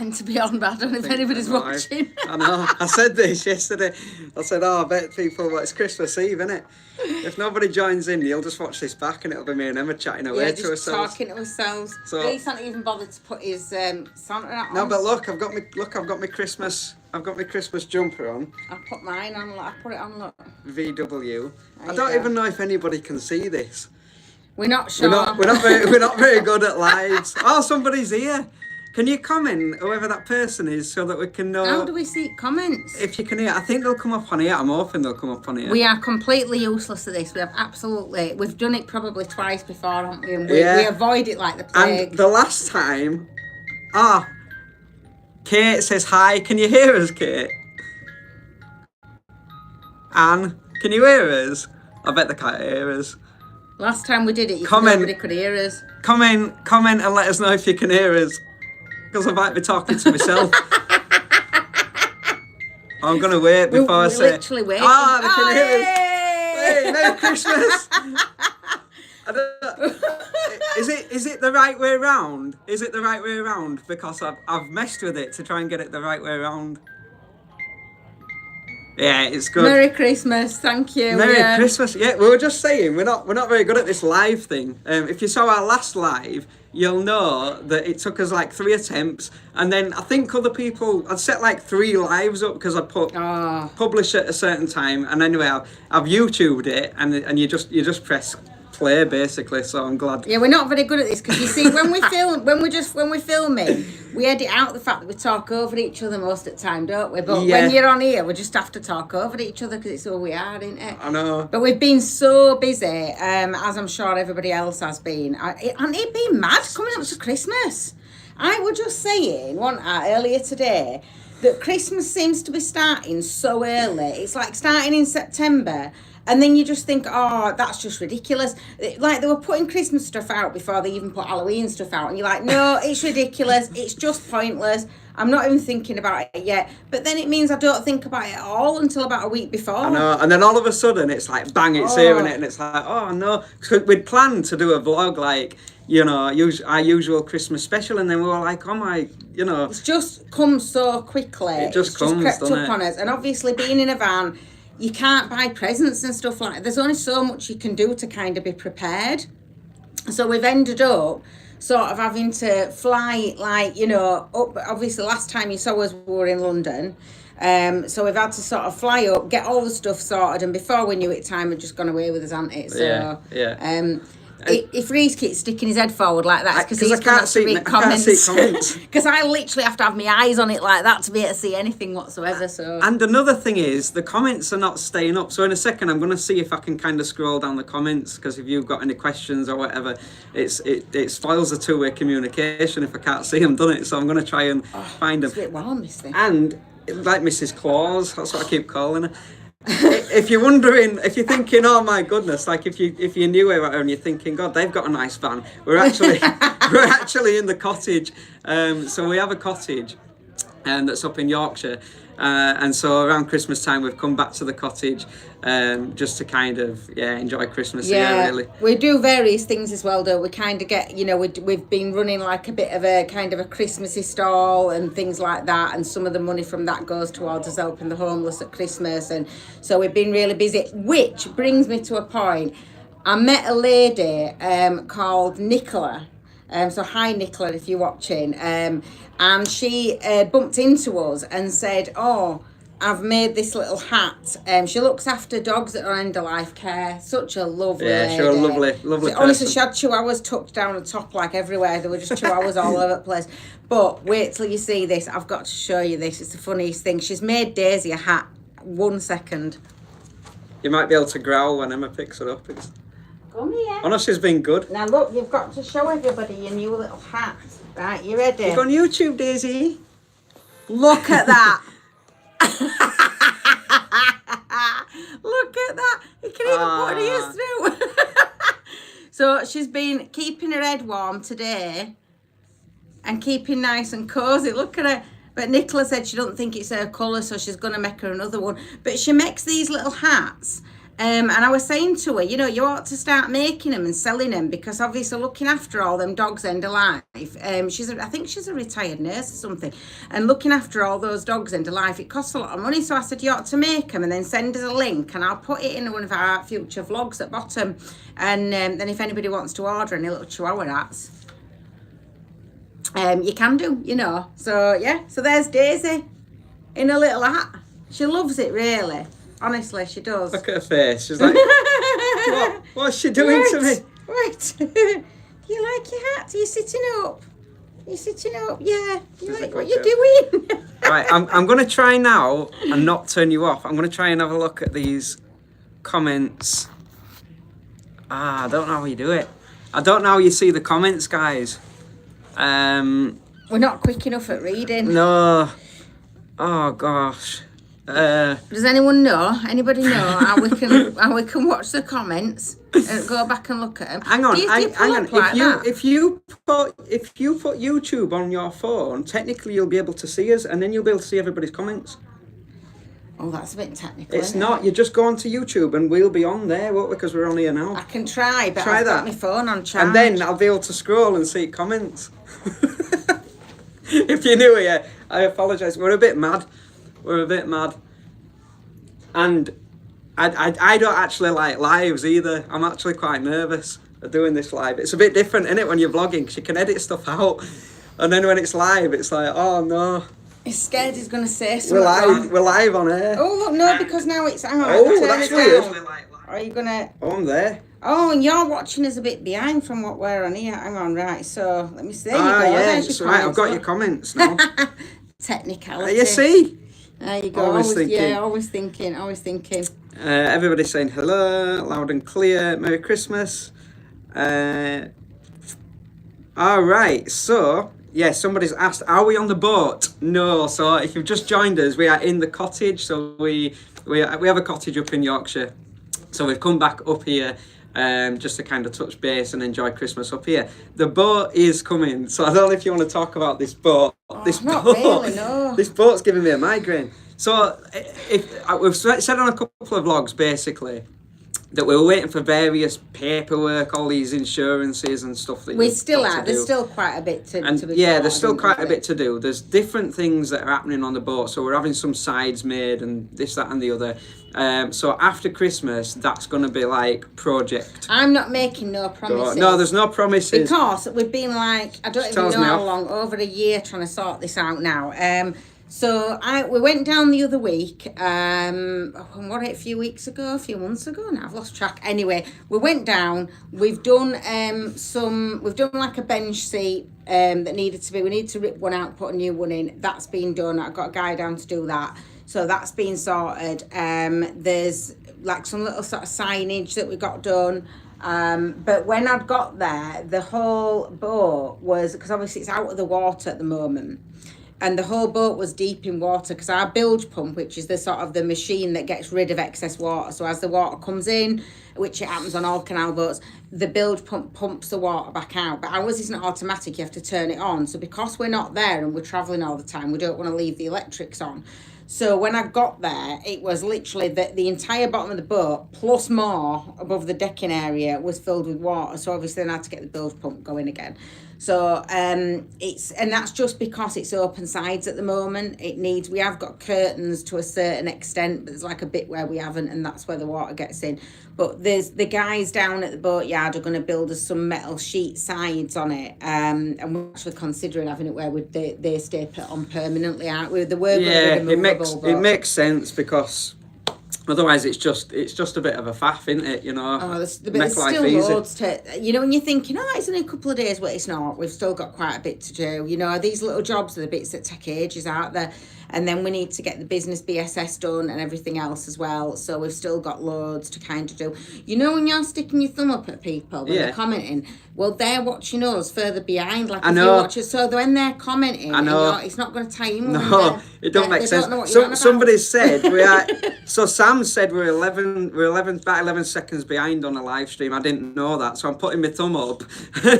meant to be on, but I don't know if anybody's watching. I know. I said this yesterday. I said, I bet people, well, it's Christmas Eve, isn't it? If nobody joins in, you'll just watch this back and it'll be me and Emma chatting away to ourselves. Talking to ourselves. So, He's not even bothered to put his Santa hat on. No, but look, I've got my Christmas jumper on. I've put mine on, look. I put it on, look. VW. I don't even know if anybody can see this. We're not sure. We're not very good at lives. Oh, somebody's here. Can you comment, whoever that person is, so that we can know? How do we see comments? If you can hear, I think they'll come up on here. I'm hoping they'll come up on here. We are completely useless at this. We've done it probably twice before, haven't we? And we avoid it like the plague. And the last time, Kate says hi. Can you hear us, Kate? Anne, can you hear us? I bet they can't hear us. Last time we did it, nobody could hear us. Comment and let us know if you can hear us. Because I might be talking to myself. I'm going to wait before I say... We're literally waiting. They can hear us. Hey, Merry Christmas. I don't know. Is it the right way round? Is it the right way round? Because I've messed with it to try and get it the right way round. Yeah, it's good. Merry Christmas, thank you. Merry Christmas. Yeah, we were just saying we're not very good at this live thing. If you saw our last live, you'll know that it took us like 3 attempts, and then I think other people, I'd set like 3 lives up because I put publish at a certain time, and anyway I've YouTubed it, and you just press play basically. So I'm glad. Yeah, we're not very good at this because you see when we're filming, we edit out the fact that we talk over each other most of the time, don't we? But when you're on here, we just have to talk over each other because it's who we are, isn't it? I know. But we've been so busy, as I'm sure everybody else has been. And it been mad coming up to Christmas. I was just saying, earlier today, that Christmas seems to be starting so early. It's like starting in September. And then you just think, oh, that's just ridiculous. Like they were putting Christmas stuff out before they even put Halloween stuff out. And you're like, no, it's ridiculous. It's just pointless. I'm not even thinking about it yet. But then it means I don't think about it at all until about a week before. I know. And then all of a sudden it's like, bang, it's here, innit? And it's like, oh, no. Because we'd planned to do a vlog like, you know, our usual Christmas special. And then we were like, oh my, you know. It's just come so quickly. It just comes, crept doesn't up on us. And obviously being in a van, you can't buy presents and stuff like that. There's only so much you can do to kind of be prepared. So we've ended up sort of having to fly, like, you know, up. Obviously, last time you saw us, we were in London. So we've had to sort of fly up, get all the stuff sorted. And before we knew it, time had just gone away with us, hasn't it? So, if Reese keeps sticking his head forward like that, it's because he's going to read comments. Because I literally have to have my eyes on it like that to be able to see anything whatsoever. So. And another thing is, the comments are not staying up. So in a second, I'm going to see if I can kind of scroll down the comments, because if you've got any questions or whatever, it spoils the two-way communication if I can't see them, doesn't it? So I'm going to try and find them. It's a bit warm, this thing. And like Mrs. Claus, that's what I keep calling her. If you're wondering, if you're thinking, oh my goodness, like if you knew her and you're thinking, God, they've got a nice van. We're actually in the cottage. So we have a cottage, that's up in Yorkshire. And so around Christmas time, we've come back to the cottage just to kind of, enjoy Christmas here, really. We do various things as well, though. We kind of get, you know, we've been running like a bit of a kind of a Christmassy stall and things like that. And some of the money from that goes towards us helping the homeless at Christmas. And so we've been really busy, which brings me to a point. I met a lady called Nicola. So hi, Nicola, if you're watching. And she bumped into us and said, oh, I've made this little hat. She looks after dogs that are end of life care. Such a lovely lady. She's a lovely person. Honestly, she had chihuahuas tucked down the top like everywhere. There were just chihuahuas all over the place. But wait till you see this. I've got to show you this. It's the funniest thing. She's made Daisy a hat. 1 second. You might be able to growl when Emma picks her up. Come here. Oh no, she's been good. Now look, you've got to show everybody your new little hat. Right, you ready? You go on YouTube, Daisy. Look at that. Look at that. You can even put her ears through. So she's been keeping her head warm today and keeping nice and cosy. Look at her. But Nicola said she doesn't think it's her colour, so she's going to make her another one. But she makes these little hats. And I was saying to her, you know, you ought to start making them and selling them, because obviously looking after all them dogs end of life. I think she's a retired nurse or something, and looking after all those dogs end of life, it costs a lot of money. So I said, you ought to make them and then send us a link, and I'll put it in one of our future vlogs at bottom. And then if anybody wants to order any little Chihuahua hats, you can do, you know. So yeah, so there's Daisy in a little hat. She loves it, really. Honestly, she does. Look at her face. She's like, what's she doing to me? Right. You like your hat? Are you sitting up? You're sitting up? Yeah. You like what you're doing? Right, I'm going to try now and not turn you off. I'm going to try and have a look at these comments. I don't know how you do it. I don't know how you see the comments, guys. We're not quick enough at reading. No. Oh, gosh. Does anyone know? Anybody know how we can watch the comments and go back and look at them? Hang on, hang on. If you put YouTube on your phone, technically you'll be able to see us, and then you'll be able to see everybody's comments. Oh, that's a bit technical. It's not. You just go onto YouTube and we'll be on there, won't we? Because we're on here now. I can try, but I've got my phone on charge. And then I'll be able to scroll and see comments. If you're new here, I apologise. We're a bit mad. And I don't actually like lives either. I'm actually quite nervous of doing this live. It's a bit different, isn't it, when you're vlogging, because you can edit stuff out. And then when it's live, it's like, oh no. He's scared he's going to say something. We're live on air. Oh, look, no, because now it's... Hang on, oh, that's weird. Are you going to... Oh, I'm there. Oh, and you're watching us a bit behind from what we're on here. Hang on, right, so let me see. There you go. Yeah, there's your right, I've got your comments now. Technicality. You see? There you go. Always thinking. Always thinking. Everybody's saying hello, loud and clear. Merry Christmas. All right, so... Yeah, somebody's asked, are we on the boat? No, so if you've just joined us, we are in the cottage. So we have a cottage up in Yorkshire. So we've come back up here just to kind of touch base and enjoy Christmas up here. The boat is coming, so I don't know if you want to talk about this boat. Really, no. This boat's giving me a migraine. So we've said on a couple of vlogs, basically, that we were waiting for various paperwork, all these insurances and stuff that we still are. There's still quite a bit to be yeah, there's still quite a bit to do. There's different things that are happening on the boat. So we're having some sides made and this, that and the other. So after Christmas, that's going to be like project. I'm not making no promises. No, there's no promises. Because we've been like, I don't even know how long, over a year trying to sort this out now. So we went down the other week, a few weeks ago, a few months ago now, I've lost track. Anyway, we went down, we've done like a bench seat that needed to be, we need to rip one out, put a new one in. That's been done. I've got a guy down to do that. So that's been sorted. There's like some little sort of signage that we got done. But when I'd got there, the whole boat was, because obviously it's out of the water at the moment, and the whole boat was deep in water, because our bilge pump, which is the sort of the machine that gets rid of excess water, so as the water comes in, which it happens on all canal boats, the bilge pump pumps the water back out. But ours isn't automatic, you have to turn it on. So because we're not there and we're travelling all the time, we don't want to leave the electrics on. So when I got there, it was literally the entire bottom of the boat, plus more above the decking area, was filled with water. So obviously then I had to get the bilge pump going again. So and that's just because it's open sides at the moment. We have got curtains to a certain extent, but there's like a bit where we haven't, and that's where the water gets in. But there's the guys down at the boatyard are going to build us some metal sheet sides on it, and we're actually considering having it where they stay put on permanently, aren't we? The word it makes sense, because otherwise it's just a bit of a faff, isn't it? You know. Oh, there's still loads to, you know, when you're thinking, it's only a couple of days, but it's not. We've still got quite a bit to do. You know, these little jobs are the bits that take ages, aren't there? And then we need to get the business BSS done and everything else as well. So we've still got loads to kind of do. You know, when you're sticking your thumb up at people when they're commenting, well, they're watching us further behind. Like, if you watch us, so when they're commenting, it's not going to tie in. No, it don't make sense. Somebody said we are. So Sam said we're 11 seconds behind on a live stream. I didn't know that, so I'm putting my thumb up.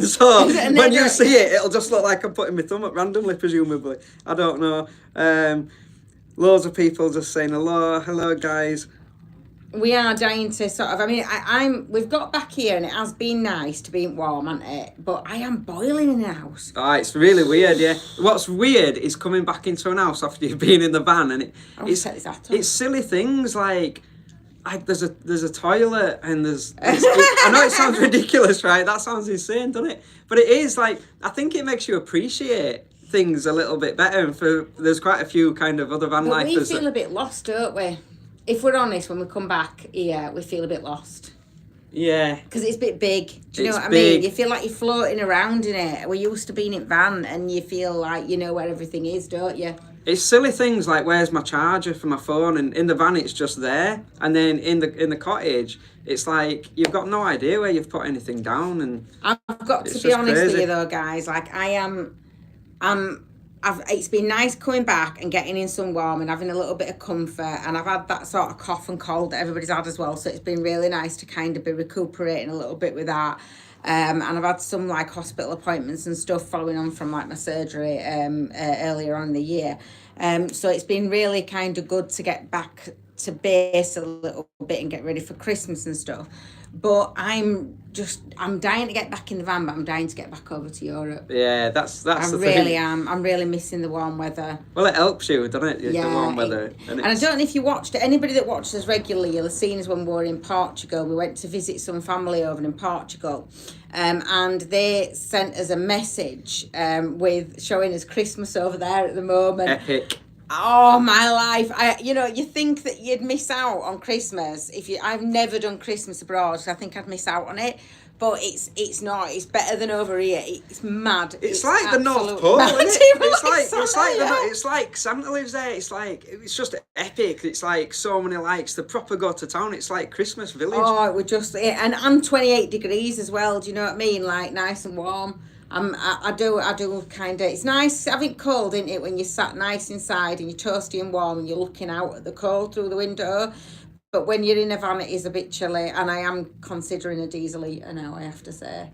So when you see it, it'll just look like I'm putting my thumb up randomly, presumably. I don't know. Loads of people just saying hello guys. We are dying to sort of. I mean, we've got back here, and it has been nice to be warm, hasn't it? But I am boiling in the house. Oh, it's really weird, yeah. What's weird is coming back into an house after you've been in the van, and it's silly things like there's a toilet, and I know it sounds ridiculous, right? That sounds insane, doesn't it? But it is, like, I think it makes you appreciate things a little bit better, and there's quite a few kind of other van lifers. We feel a bit lost, don't we? If we're honest, when we come back here, we feel a bit lost. Yeah. Because it's a bit big. Do you know what I mean? You feel like you're floating around in it. We're used to being in van, and you feel like you know where everything is, don't you? It's silly things like, where's my charger for my phone? And in the van, it's just there. And then in the cottage, it's like you've got no idea where you've put anything down. And I've got to be honest with you, though, guys. Like, it's been nice coming back and getting in some warm and having a little bit of comfort, and I've had that sort of cough and cold that everybody's had as well, so it's been really nice to kind of be recuperating a little bit with that. And I've had some like hospital appointments and stuff following on from like my surgery earlier on in the year. So it's been really kind of good to get back to base a little bit and get ready for Christmas and stuff. But I'm dying to get back in the van, but I'm dying to get back over to Europe. Yeah, that's the thing. I really am. I'm really missing the warm weather. Well, it helps you, doesn't it? Yeah, the warm weather. And I don't know if you watched it. Anybody that watches us regularly, you'll have seen us when we were in Portugal. We went to visit some family over in Portugal. And they sent us a message with showing us Christmas over there at the moment. Epic. Oh, my life. You think that you'd miss out on Christmas I've never done Christmas abroad, so I think I'd miss out on it. But it's not. It's better than over here. It's mad. It's like the North Pole, isn't it? It's like Santa lives there. It's just epic. It's like so many lights. The proper go to town. It's like Christmas village. Oh, it would just and 28 degrees as well. Do you know what I mean? Like nice and warm. I do kind of. It's nice having cold, isn't it? When you're sat nice inside and you're toasty and warm and you're looking out at the cold through the window. But when you're in a van, it is a bit chilly, and I am considering a diesel eater now, I have to say.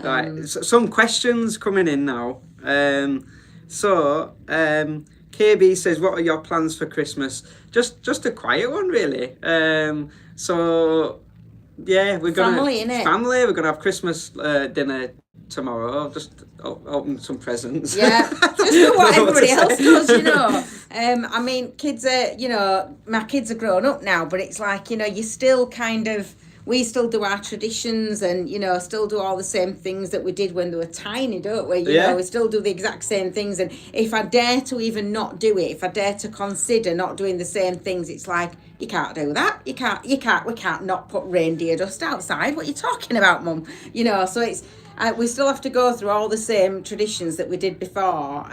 Right, so some questions coming in now. KB says, what are your plans for Christmas? Just a quiet one, really. So, yeah, we're going to... Family, innit? Family, we're going to have Christmas dinner tomorrow. Just open some presents. Yeah, just do what everybody else does, you know. I mean, kids are, my kids are grown up now, but it's like, you still kind of, we still do our traditions and, still do all the same things that we did when they were tiny, don't we? You know, we still do the exact same things. And if I dare to even not do it, if I dare to consider not doing the same things, it's like, you can't do that. We can't not put reindeer dust outside. What are you talking about, Mum? So it's, we still have to go through all the same traditions that we did before.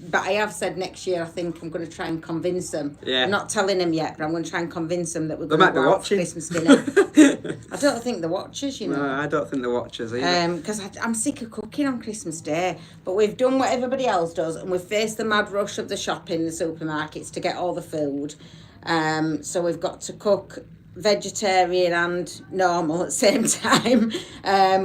But I have said next year, I think I'm going to try and convince them. Yeah. I'm not telling them yet, but I'm going to try and convince them that we're going to go out for Christmas dinner. I don't think they're watchers, No, I don't think they're watchers either. Because I'm sick of cooking on Christmas Day. But we've done what everybody else does, and we've faced the mad rush of the shopping in the supermarkets to get all the food. So we've got to cook vegetarian and normal at the same time.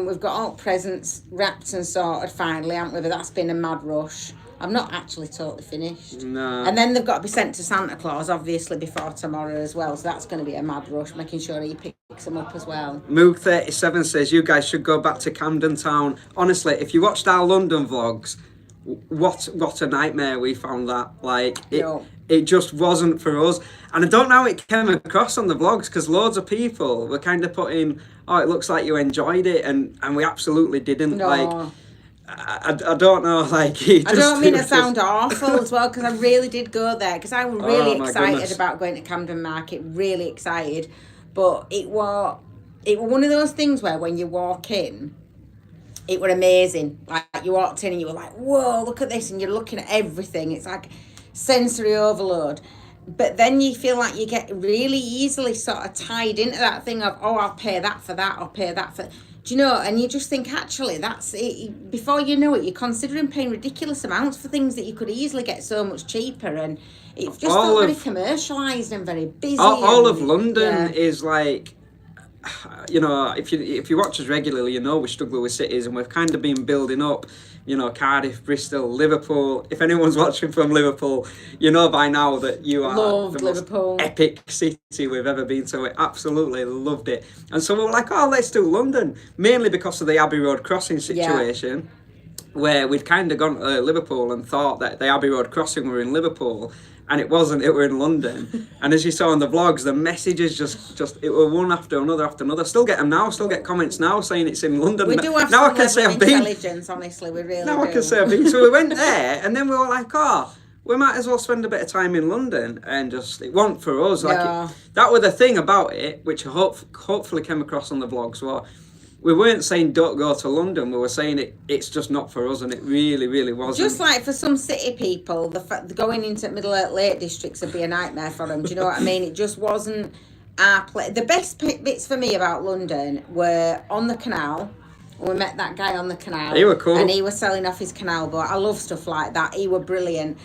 We've got all presents wrapped and sorted finally, haven't we? But that's been a mad rush. I'm not actually totally finished. No. And then they've got to be sent to Santa Claus, obviously, before tomorrow as well. So that's going to be a mad rush, making sure he picks them up as well. Moog37 says, you guys should go back to Camden Town. Honestly, if you watched our London vlogs, what a nightmare we found that. Like, it just wasn't for us. And I don't know how it came across on the vlogs, because loads of people were kind of putting, oh, it looks like you enjoyed it, and we absolutely didn't. No. Like, I don't know, like... I don't mean to sound awful as well, because I really did go there, because I was really excited about going to Camden Market, really excited. But it were one of those things where when you walk in, it were amazing. Like, you walked in and you were like, whoa, look at this, and you're looking at everything. It's like sensory overload. But then you feel like you get really easily sort of tied into that thing of, oh, I'll pay that for that, I'll pay that for... Do you know? And you just think, actually, that's it. Before you know it, you're considering paying ridiculous amounts for things that you could easily get so much cheaper. And it's just felt very commercialised and very busy. All of London is like you know, if you watch us regularly, you know we struggle with cities, and we've kind of been building up, you know, Cardiff, Bristol, Liverpool. If anyone's watching from Liverpool, you know by now that you are Loved the Liverpool. most epic city we've ever been to. We absolutely loved it. And so we were like, oh, let's do London, mainly because of the Abbey Road crossing situation. Where we'd kind of gone to Liverpool and thought that the Abbey Road crossing were in Liverpool, and it wasn't, it were in London. And as you saw in the vlogs, the messages just it were one after another. Still get them now, still get comments now saying it's in London. We do have now some level of intelligence, honestly, we really now do. I can say I've been. So we went there, and then we were like, oh, we might as well spend a bit of time in London, and just, it wasn't for us. Like that was the thing about it, which I hopefully came across on the vlogs, well, we weren't saying don't go to London. We were saying it's just not for us, and it really, really wasn't. Just like for some city people, going into Middle Lake districts would be a nightmare for them. Do you know what I mean? It just wasn't our place. The best bits for me about London were on the Canal. We met that guy on the Canal. He were cool. And he was selling off his canal boat. I love stuff like that. He were brilliant.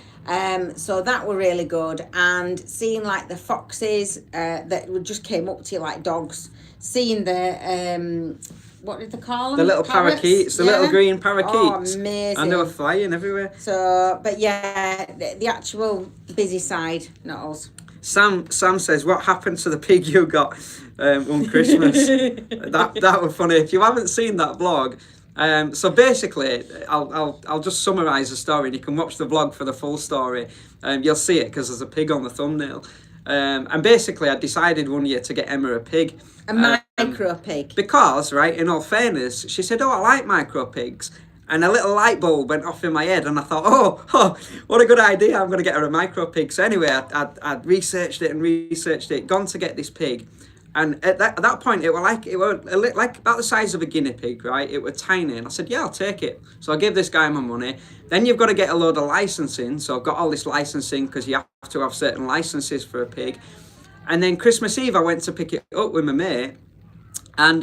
So that were really good. And seeing like the foxes that just came up to you like dogs. Seeing the what did they call them? The little parakeets, the little green parakeets. Oh, amazing. And they were flying everywhere. So, but yeah, the actual busy side, not us. Sam says, what happened to the pig you got on Christmas? that was funny. If you haven't seen that vlog, so basically, I'll just summarise the story, and you can watch the vlog for the full story. You'll see it because there's a pig on the thumbnail. And basically, I decided one year to get Emma a pig. A micro pig. Because, right, in all fairness, she said, oh, I like micro pigs. And a little light bulb went off in my head, and I thought, oh, what a good idea, I'm going to get her a micro pig. So anyway, I'd researched it, gone to get this pig. And at that point, it was like about the size of a guinea pig, right? It was tiny, and I said, yeah, I'll take it. So I gave this guy my money. Then you've got to get a load of licensing. So I've got all this licensing because you have to have certain licenses for a pig. And then Christmas Eve, I went to pick it up with my mate, and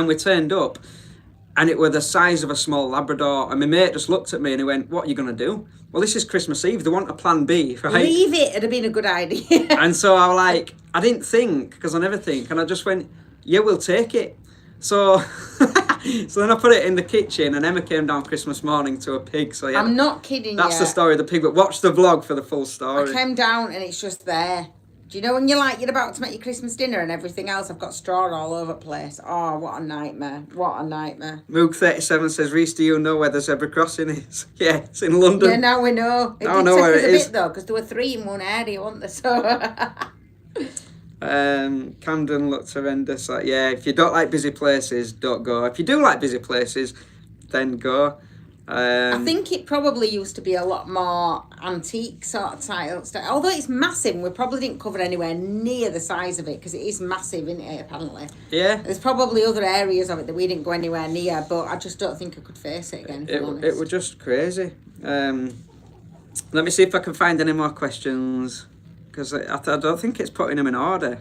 we turned up, and it were the size of a small Labrador. And my mate just looked at me and he went, what are you going to do? Well, this is Christmas Eve. They want a plan B, right? Leave it. It'd have been a good idea. And so I was like, I didn't think, because I never think. And I just went, yeah, we'll take it. So so then I put it in the kitchen, and Emma came down Christmas morning to a pig. So yeah, I'm not kidding you. That's the story of the pig. But watch the vlog for the full story. I came down and it's just there. Do you know when you're about to make your Christmas dinner and everything else? I've got straw all over the place. Oh, what a nightmare. What a nightmare. Moog37 says, Reece, do you know where the zebra crossing is? Yeah, it's in London. Yeah, now we know. It did take us a bit though, because there were 3 in one area, weren't there? So... Camden looked horrendous. Like, yeah, if you don't like busy places, don't go. If you do like busy places, then go. I think it probably used to be a lot more antique sort of style. Although it's massive, we probably didn't cover anywhere near the size of it because it is massive, isn't it, apparently? Yeah. There's probably other areas of it that we didn't go anywhere near, but I just don't think I could face it again, It was just crazy. Let me see if I can find any more questions, because I don't think it's putting them in order.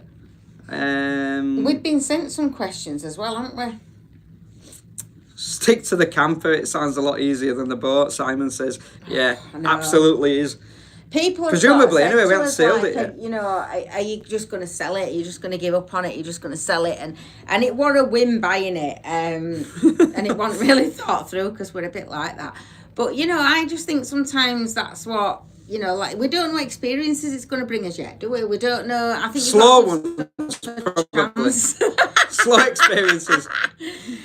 We've been sent some questions as well, haven't we? Stick to the camper, it sounds a lot easier than the boat, Simon says. Yeah, absolutely is. People presumably, anyway, we haven't sailed it yet. You know, are you just going to sell it? Are you just going to give up on it? You're just going to sell it? And it were a whim buying it. And it wasn't really thought through because we're a bit like that. But, you know, I just think sometimes that's what, you know, like, we don't know what experiences it's going to bring us yet, do we? We don't know. I think slow ones, probably. Slow experiences.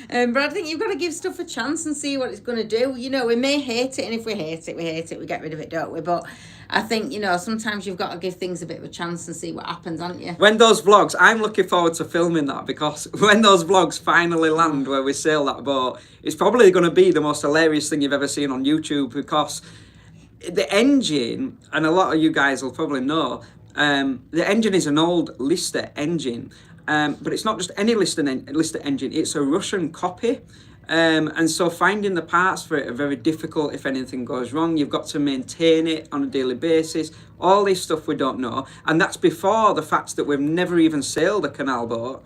But I think you've got to give stuff a chance and see what it's going to do. You know, we may hate it, and if we hate it, we get rid of it, don't we? But I think, you know, sometimes you've got to give things a bit of a chance and see what happens, aren't you? When those vlogs, I'm looking forward to filming that, because when those vlogs finally land where we sail that boat, it's probably going to be the most hilarious thing you've ever seen on YouTube, because the engine, and a lot of you guys will probably know, the engine is an old Lister engine. But it's not just any Lister engine, it's a Russian copy. And so finding the parts for it are very difficult if anything goes wrong. You've got to maintain it on a daily basis. All this stuff we don't know. And that's before the fact that we've never even sailed a canal boat.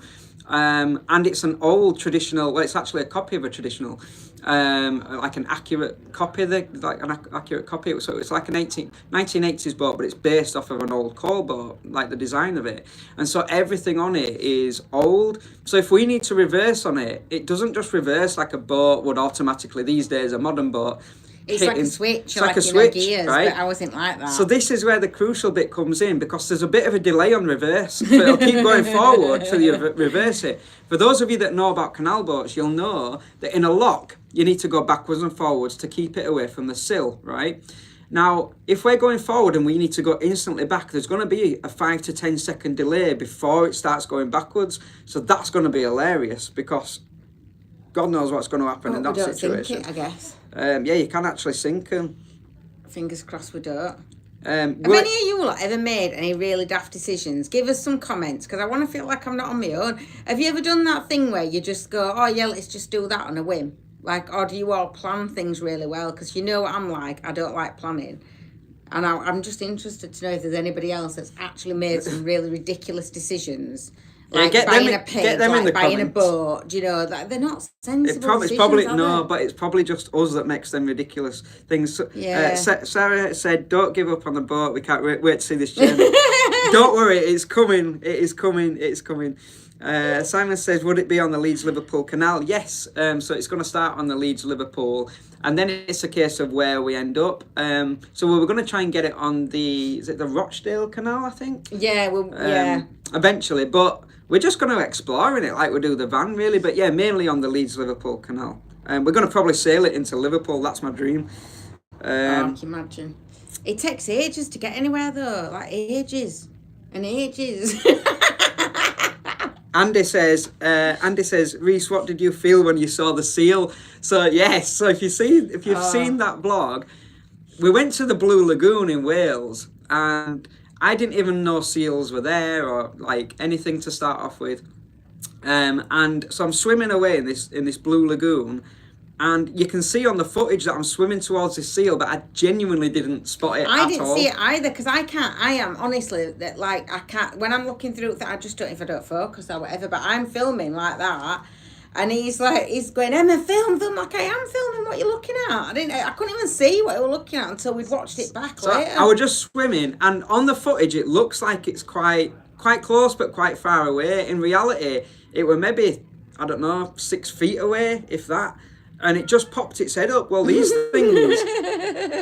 And it's an old traditional. Well, it's actually a copy of a traditional, like an accurate copy. Accurate copy. So it's like an 1980s boat, but it's based off of an old coal boat, like the design of it. And so everything on it is old. So if we need to reverse on it, it doesn't just reverse like a boat would automatically these days. A modern boat. It's like a switch, it's like a switch, gears, right? But I wasn't like that. So this is where the crucial bit comes in, because there's a bit of a delay on reverse. So it'll keep going forward till you reverse it. For those of you that know about canal boats, you'll know that in a lock, you need to go backwards and forwards to keep it away from the sill, right? Now, if we're going forward and we need to go instantly back, there's going to be a 5 to 10 second delay before it starts going backwards. So that's going to be hilarious, because God knows what's going to happen in that situation. Sink it, I guess. Yeah, you can actually sink them. Fingers crossed we don't. Have any of you lot ever made any really daft decisions? Give us some comments, because I want to feel like I'm not on my own. Have you ever done that thing where you just go, oh yeah, let's just do that on a whim? Like, or do you all plan things really well? Because you know what I'm like, I don't like planning. And I'm just interested to know if there's anybody else that's actually made some really ridiculous decisions. Like buying a pig, like buying a boat, do you know, like they're not sensible decisions, it's probably are they? But it's probably just us that makes them ridiculous things. Yeah. Sarah said, "Don't give up on the boat. We can't wait to see this journey." Don't worry, it's coming. It is coming. It's coming. Simon says, "Would it be on the Leeds-Liverpool Canal?" Yes. So it's going to start on the Leeds-Liverpool, and then it's a case of where we end up. So we were going to try and get it on is it the Rochdale Canal? I think. Yeah. Well. Yeah. Eventually, but. We're just going to explore in it like we do the van, really. But yeah, mainly on the Leeds-Liverpool Canal. We're going to probably sail it into Liverpool. That's my dream. I can imagine. It takes ages to get anywhere, though. Like, ages. And ages. Andy says, Reese, what did you feel when you saw the seal? So, yes. So, if you've seen that vlog, we went to the Blue Lagoon in Wales, and I didn't even know seals were there or like anything to start off with, and so I'm swimming away in this blue lagoon, and you can see on the footage that I'm swimming towards this seal, but I genuinely didn't spot it. I didn't see it either, because I am honestly that like I can't when I'm looking through it. I just don't if I don't focus or whatever. But I'm filming like that. And he's going, Emma, film. Like, I am filming what you're looking at. I couldn't even see what you were looking at until we'd watched it back later. I was just swimming, and on the footage, it looks like it's quite close, but quite far away. In reality, it were maybe, I don't know, 6 feet away, if that. And it just popped its head up. Well, these things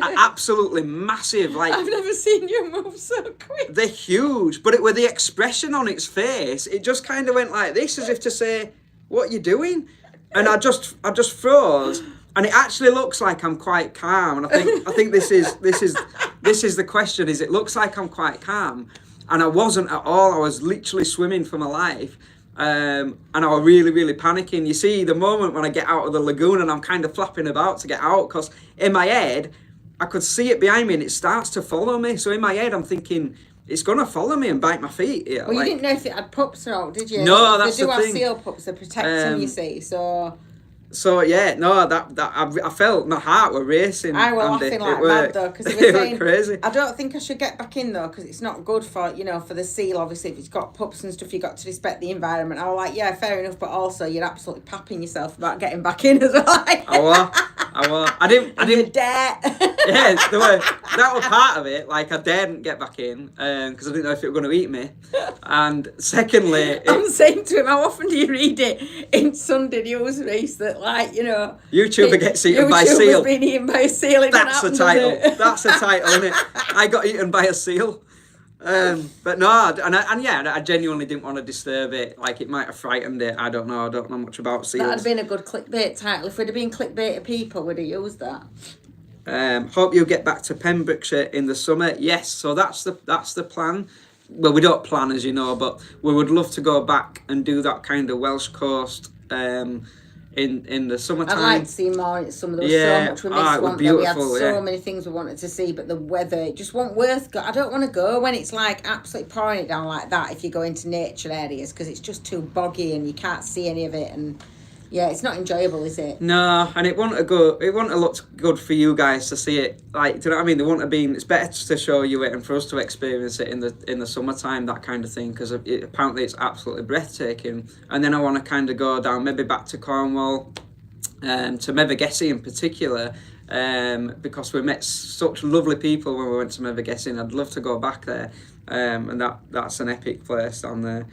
are absolutely massive. Like, I've never seen you move so quick. They're huge, but it were the expression on its face. It just kind of went like this, as if to say, what are you doing? And I just froze, and it actually looks like I'm quite calm. And I think this is the question. Is it looks like I'm quite calm, and I wasn't at all. I was literally swimming for my life, and I was really, really panicking. You see, the moment when I get out of the lagoon and I'm kind of flapping about to get out, because in my head I could see it behind me and it starts to follow me. So in my head I'm thinking, it's going to follow me and bite my feet. Yeah, well, you didn't know if it had pups or not, did you? No, that's the thing. They do have seal pups that protect them, you see, so... So, yeah, no, I felt my heart were racing. I was laughing like mad, though, because he was saying... crazy. I don't think I should get back in, though, because it's not good for, for the seal, obviously, if it's got pups and stuff, you've got to respect the environment. I was like, yeah, fair enough, but also you're absolutely papping yourself about getting back in as well. I was. I didn't. You dare. Yeah, that was part of it. Like, I daredn't get back in because I didn't know if it were going to eat me. And secondly, I'm saying to him, how often do you read it in Sunday News, Reese, that YouTuber gets eaten by a seal. YouTuber's been eaten by a seal. That's the title. That's the title, isn't it? I got eaten by a seal. But no, I genuinely didn't want to disturb it. Like, it might have frightened it. I don't know much about seals. That'd have been a good clickbait title. If we'd have been clickbait people, would have used that. Hope you get back to Pembrokeshire in the summer. Yes, so that's the plan. Well, we don't plan, as you know, but we would love to go back and do that kind of Welsh coast in the summertime. I'd like to see more in summer. There was so much we missed. We had so many things we wanted to see, but the weather, it just wasn't worth I don't want to go when it's like absolutely pouring it down like that if you go into nature areas, because it's just too boggy and you can't see any of it. And Yeah, it's not enjoyable, is it? No, and it wouldn't have looked good for you guys to see it. Like, do you know what I mean? There wouldn't have been. It's better to show you it and for us to experience it in the summertime, that kind of thing, because apparently it's absolutely breathtaking. And then I want to kind of go down, maybe back to Cornwall, to Mevergessie in particular, because we met such lovely people when we went to Mevergessie. I'd love to go back there, and that's an epic place down there.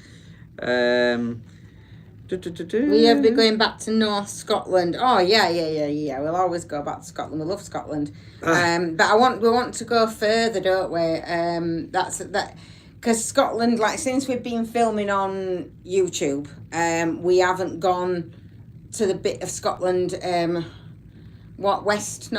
We'll be going back to North Scotland. Oh yeah. We'll always go back to Scotland. We love Scotland. But we want to go further, don't we? That's that, because Scotland, like, since we've been filming on YouTube, we haven't gone to the bit of Scotland. Northwest?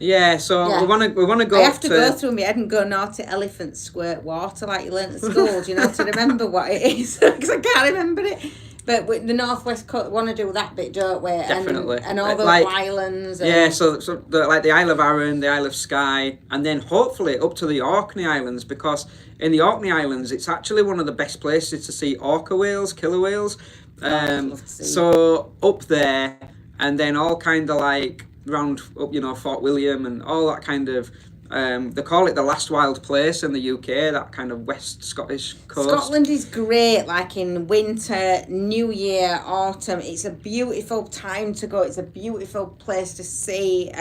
Yeah, so yeah. we want to go. I have to go through my head and go, naughty elephants squirt water, like you learnt at school, you know, to remember what it is, because I can't remember it. But with the Northwest Coast, want to do that bit, don't we? Definitely. And all those islands. Yeah, so like the Isle of Arran, the Isle of Skye, and then hopefully up to the Orkney Islands, because in the Orkney Islands, it's actually one of the best places to see orca whales, killer whales. So up there, and then all kind of like round up, you know, Fort William and all that kind of. They call it the last wild place in the UK, that kind of West Scottish coast. Scotland is great, like in winter, New Year, autumn. It's a beautiful time to go. It's a beautiful place to see.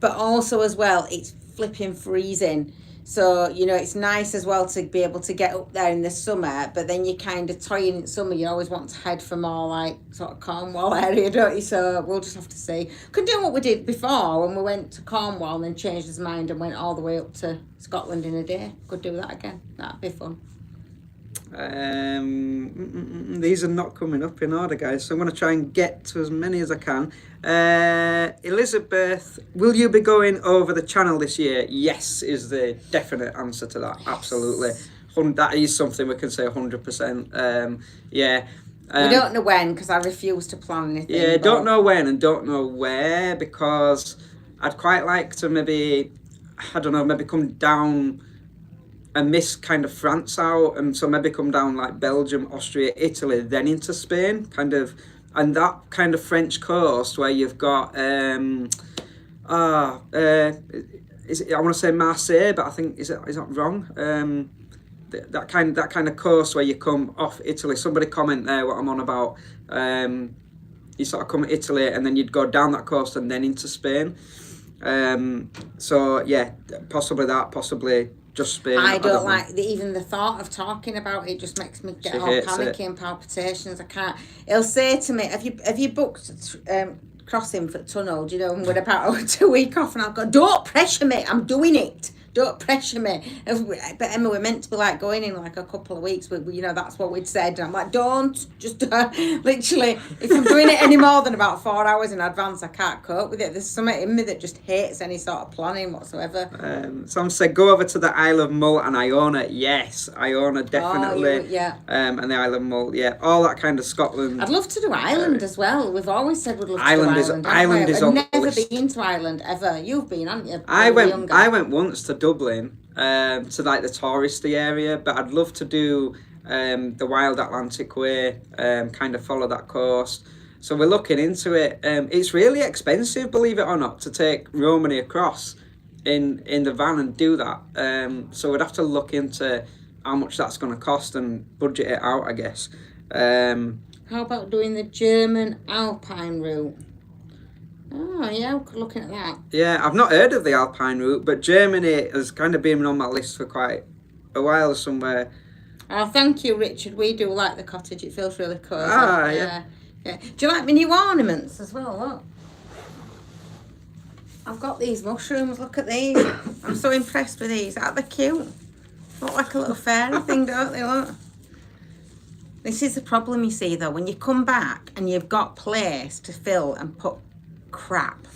But also as well, it's flipping freezing. So, you know, it's nice as well to be able to get up there in the summer, but then you kind of toying in summer, you always want to head for more like sort of Cornwall area, don't you? So we'll just have to see. Could do what we did before when we went to Cornwall and then changed his mind and went all the way up to Scotland in a day. Could do that again. That'd be fun. These are not coming up in order, guys, so I'm going to try and get to as many as I can. Elizabeth, will you be going over the Channel this year? Yes is the definite answer to that. Absolutely. That is something we can say 100%. Yeah. We don't know when, because I refuse to plan anything. Yeah, don't know when and don't know where, because I'd quite like to maybe come down and miss kind of France out, and so maybe come down like Belgium, Austria, Italy, then into Spain, kind of, and that kind of French coast where you've got I want to say Marseille, but I think is that wrong? That kind of coast where you come off Italy. Somebody comment there what I'm on about. You sort of come to Italy and then you'd go down that coast and then into Spain. So yeah, possibly just Spain. I don't like even the thought of talking about it. Just makes me get all panicky and palpitations. I can't. He'll say to me, "Have you booked crossing for the tunnel?" Do you know? And we're about a week off, and I'll go, "Don't pressure me. I'm doing it. Don't pressure me." But Emma, we're meant to be like going in like a couple of weeks. You know, that's what we'd said. And I'm like, don't. Just literally, if I'm doing it any more than about 4 hours in advance, I can't cope with it. There's something in me that just hates any sort of planning whatsoever. Some said go over to the Isle of Mull and Iona. Yes, Iona definitely. Yeah. And the Isle of Mull. Yeah, all that kind of Scotland. I'd love to do Ireland as well. We've always said we'd love to do Ireland. Ireland is on the list. I've never been to Ireland ever. You've been, haven't you? I went once to Dublin, to like the touristy area, but I'd love to do the Wild Atlantic Way, kind of follow that coast. So we're looking into it. It's really expensive, believe it or not, to take Romany across in the van and do that. So we'd have to look into how much that's going to cost and budget it out, I guess. How about doing the German Alpine route? Oh, yeah, looking at that. Yeah, I've not heard of the Alpine route, but Germany has kind of been on my list for quite a while somewhere. Oh, thank you, Richard. We do like the cottage. It feels really cozy. Yeah. Do you like my new ornaments as well? Look. I've got these mushrooms. Look at these. I'm so impressed with these. Aren't they cute? Look like a little fairy thing, don't they? Look. This is the problem, you see, though. When you come back and you've got place to fill and put crap,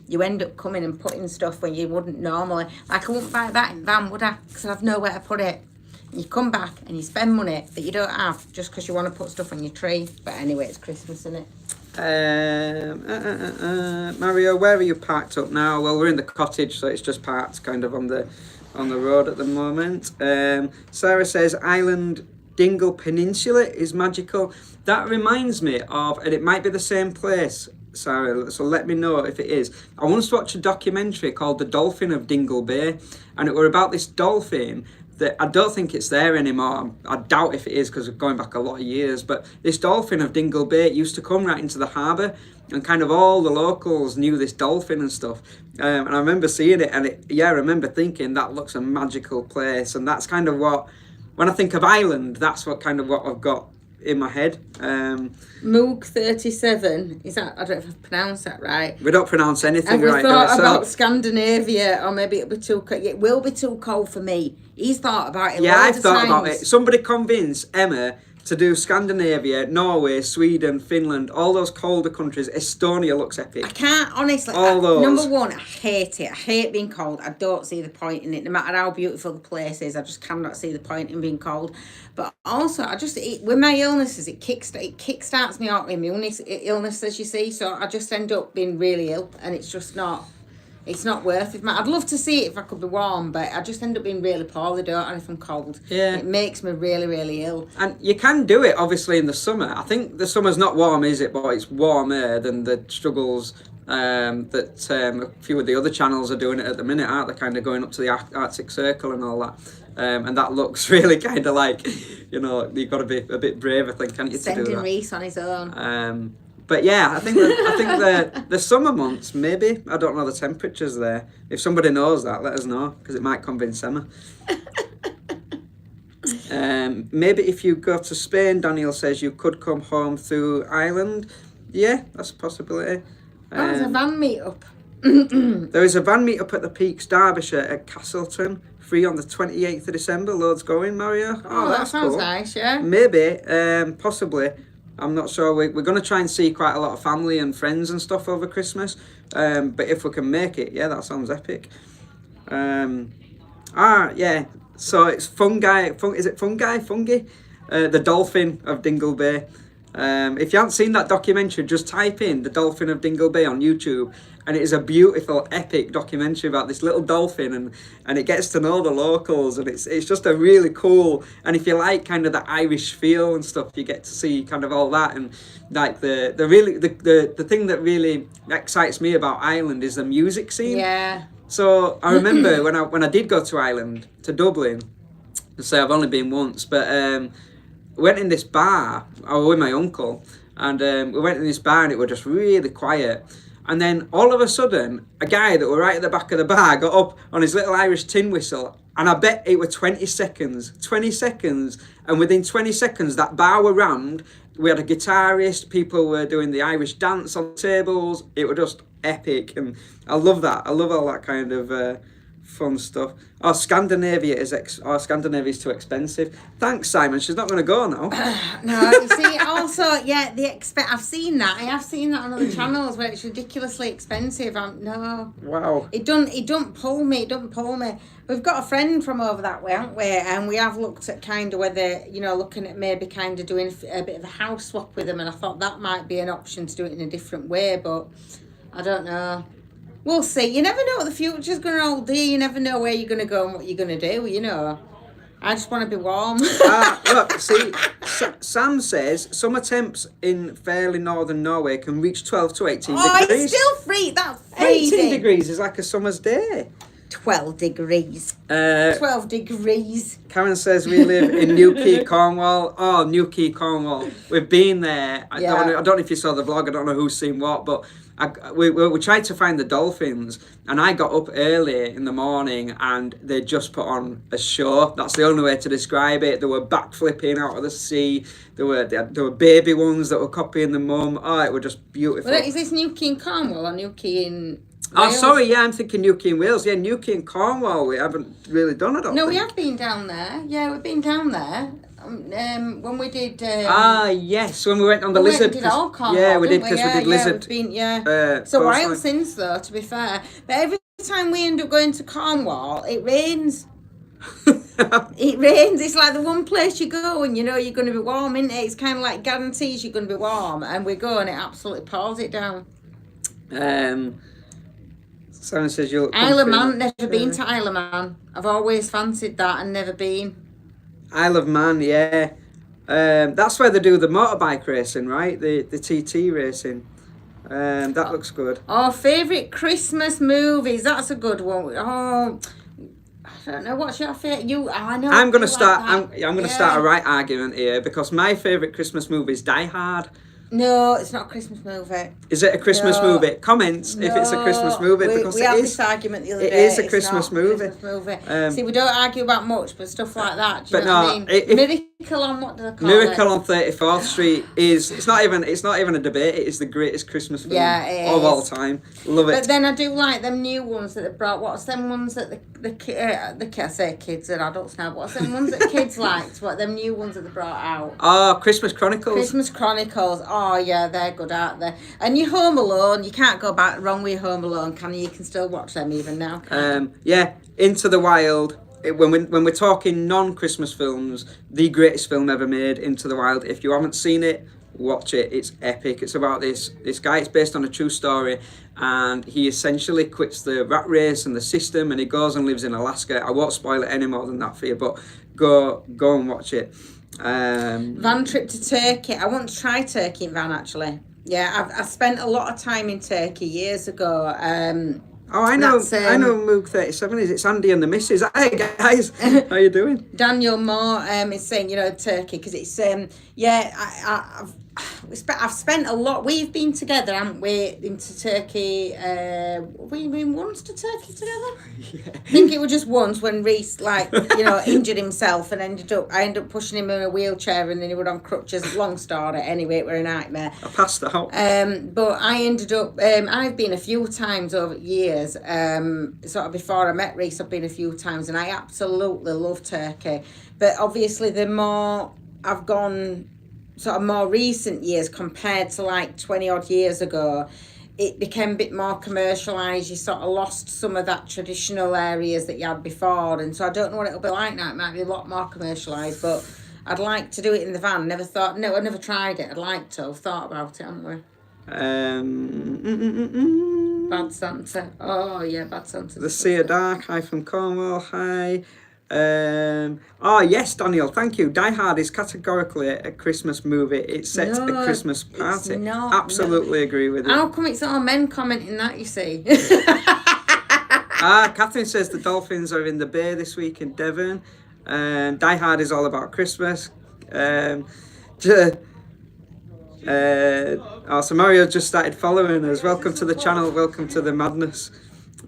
you end up coming and putting stuff where you wouldn't normally. Like, I wouldn't buy that in van, would I? Because I'd have nowhere to put it. And you come back and you spend money that you don't have just because you want to put stuff on your tree. But anyway, it's Christmas, isn't it? Mario, where are you parked up now? Well, we're in the cottage, so it's just parked kind of on the road at the moment. Sarah says Island Dingle Peninsula is magical. That reminds me of, and it might be the same place, Sarah, so let me know if it is. I once watched a documentary called The Dolphin of Dingle Bay, and it were about this dolphin that I don't think it's there anymore. I doubt if it is because we're going back a lot of years, but this dolphin of Dingle Bay, it used to come right into the harbour, and kind of all the locals knew this dolphin and stuff. And I remember seeing it, and I remember thinking that looks a magical place, and that's kind of what, when I think of Ireland, that's what I've got in my head. Moog 37, is that, I don't know if I've pronounced that right. We don't pronounce anything Have we right. thought about Scandinavia, or maybe it'll be too cold? It will be too cold for me. He's thought about it. Yeah, I've thought about it. Somebody convince Emma to do Scandinavia, Norway, Sweden, Finland, all those colder countries. Estonia looks epic. I can't, honestly. All those. Number one, I hate it. I hate being cold. I don't see the point in it. No matter how beautiful the place is, I just cannot see the point in being cold. But also, with my illnesses, it kickstarts me autoimmune illness, as you see. So I just end up being really ill, and it's just not. It's not worth it. I'd love to see it if I could be warm, but I just end up being really poorly, don't I, if I'm cold. Yeah. It makes me really, really ill. And you can do it, obviously, in the summer. I think the summer's not warm, is it? But it's warmer than the struggles that a few of the other channels are doing it at the minute, aren't they? Kind of going up to the Arctic Circle and all that. And that looks really kind of like, you've got to be a bit brave, I think, can't you, to do that? Sending Reese on his own. But yeah, I think the summer months, maybe. I don't know the temperatures there. If somebody knows that, let us know, because it might convince Emma. Maybe if you go to Spain, Daniel says you could come home through Ireland. Yeah, that's a possibility. There's a van meet-up. There is a van meet-up at the Peaks, Derbyshire, at Castleton. Free on the 28th of December. Loads going, Mario. Oh, that sounds cool. nice, yeah. Maybe, possibly. I'm not sure. We're going to try and see quite a lot of family and friends and stuff over Christmas. But if we can make it, yeah, that sounds epic. Yeah. So it's fungi. Is it fungi? Fungi? The Dolphin of Dingle Bay. If you haven't seen that documentary, just type in The Dolphin of Dingle Bay on YouTube, and it is a beautiful, epic documentary about this little dolphin, and it gets to know the locals, and it's just a really cool, and if you like kind of the Irish feel and stuff, you get to see kind of all that, and like the thing that really excites me about Ireland is the music scene. Yeah. So I remember when I did go to Ireland, to Dublin, I say I've only been once, but we went in this bar. I was with my uncle, and we went in this bar, and it was just really quiet. And then all of a sudden, a guy that were right at the back of the bar got up on his little Irish tin whistle, and I bet it were 20 seconds. 20 seconds, and within 20 seconds, that bar were rammed. We had a guitarist, people were doing the Irish dance on tables. It was just epic, and I love that. I love all that kind of fun stuff. Scandinavia is too expensive. Thanks, Simon. She's not going to go now. No, you see, also, yeah, I've seen that. I have seen that on other channels where it's ridiculously expensive. No. Wow. It don't pull me. We've got a friend from over that way, haven't we? And we have looked at kind of whether, looking at maybe kind of doing a bit of a house swap with them. And I thought that might be an option to do it in a different way, but I don't know. We'll see. You never know what the future's going to hold, do you? You never know where you're going to go and what you're going to do, I just want to be warm. Look, see, Sam says summer temps in fairly northern Norway can reach 12 to 18 degrees. It's still free. That's freezing. 18 degrees is like a summer's day. 12 degrees. 12 degrees. Karen says we live in Newquay, Cornwall. Oh, Newquay, Cornwall. We've been there. I don't know if you saw the vlog. I don't know who's seen what, but we tried to find the dolphins, and I got up early in the morning, and they just put on a show. That's the only way to describe it. They were backflipping out of the sea. There were baby ones that were copying the mum. Oh, it was just beautiful. Well, is this Newquay in Cornwall or Newquay in Oh, Wales? sorry, yeah, I'm thinking Newquay in Wales. Yeah, Newquay in Cornwall we haven't really done, I don't think. We have been down there. Yeah, we've been down there. When we did... yes, when we went on the lizard. We did all Cornwall, yeah, we did, because we did lizard. It's a while since, though, to be fair. But every time we end up going to Cornwall, it rains. It rains. It's like the one place you go and you're going to be warm, isn't it? It's kind of like guarantees you're going to be warm, and we go and it absolutely pours it down. Someone says you'll... Isle of Man, never been to Isle of Man. I've always fancied that and never been. Isle of Man, yeah. That's where they do the motorbike racing, right? The TT racing. That looks good. Oh, favourite Christmas movies. That's a good one. Oh, I don't know. What's your favourite? I know. I'm gonna you start. like that. I'm gonna start a right argument here because my favourite Christmas movie is Die Hard. No, it's not a Christmas movie. Is it a Christmas No. movie? Comments if it's a Christmas movie because we it had is. this argument the other It day. is a It's Christmas not a movie. Christmas movie. See, we don't argue about much, but stuff like that. Do you But know no, what I mean? Miracle on what do they call Miracle it? on 34th Street is it's not even a debate. It is the greatest Christmas film of all time. Love it. But then I do like them new ones that they brought. What's them ones that I say kids and adults now. What's them ones that kids liked? What them new ones that they brought out? Oh, Christmas Chronicles. Christmas Chronicles. Oh yeah, they're good, aren't they? And your Home Alone, you can't go back wrong with your Home Alone, can you? You can still watch them even now. Yeah, Into the Wild. When we're talking non-Christmas films, the greatest film ever made, Into the Wild. If you haven't seen it, watch it. It's epic. It's about this guy. It's based on a true story, and he essentially quits the rat race and the system, and he goes and lives in Alaska. I won't spoil it any more than that for you, but go and watch it. Van trip to Turkey. I want to try Turkey in van actually. Yeah, I spent a lot of time in Turkey years ago. I know Moog 37 is. It's Andy and the Missus. Hey guys, how you doing? Daniel Moore is saying, Turkey, because it's I've spent a lot. We've been together, haven't we, into Turkey? We've been once to Turkey together. Yeah. I think it was just once when Reese, injured himself and I ended up pushing him in a wheelchair and then he was on crutches. Long story. Anyway, it were a nightmare. I passed out. But I ended up. I've been a few times over years. Sort of before I met Reese, I've been a few times, and I absolutely love Turkey. But obviously, the more I've gone, sort of more recent years compared to like 20 odd years ago, it became a bit more commercialised. You sort of lost some of that traditional areas that you had before, and so I don't know what it'll be like now. It might be a lot more commercialised, but I'd like to do it in the van. I never tried it. I'd like to. I've thought about it, haven't we? Bad Santa. Oh yeah, Bad Santa. The Sea of Dark. Hi from Cornwall. Hi. Yes, Daniel, thank you. Die Hard is categorically a Christmas movie. It's set at a Christmas party. It's not. Absolutely agree with you. How come it's all men commenting that, you see? Catherine says the Dolphins are in the Bay this week in Devon. Die Hard is all about Christmas. So Mario just started following us. Welcome to the channel. Welcome to the madness.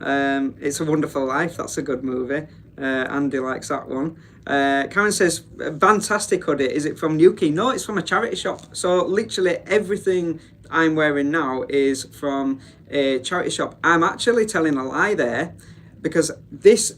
It's a Wonderful Life. That's a good movie. Andy likes that one. Karen says, fantastic hoodie. Is it from Newquay? No, it's from a charity shop. So literally everything I'm wearing now is from a charity shop. I'm actually telling a lie there, because there's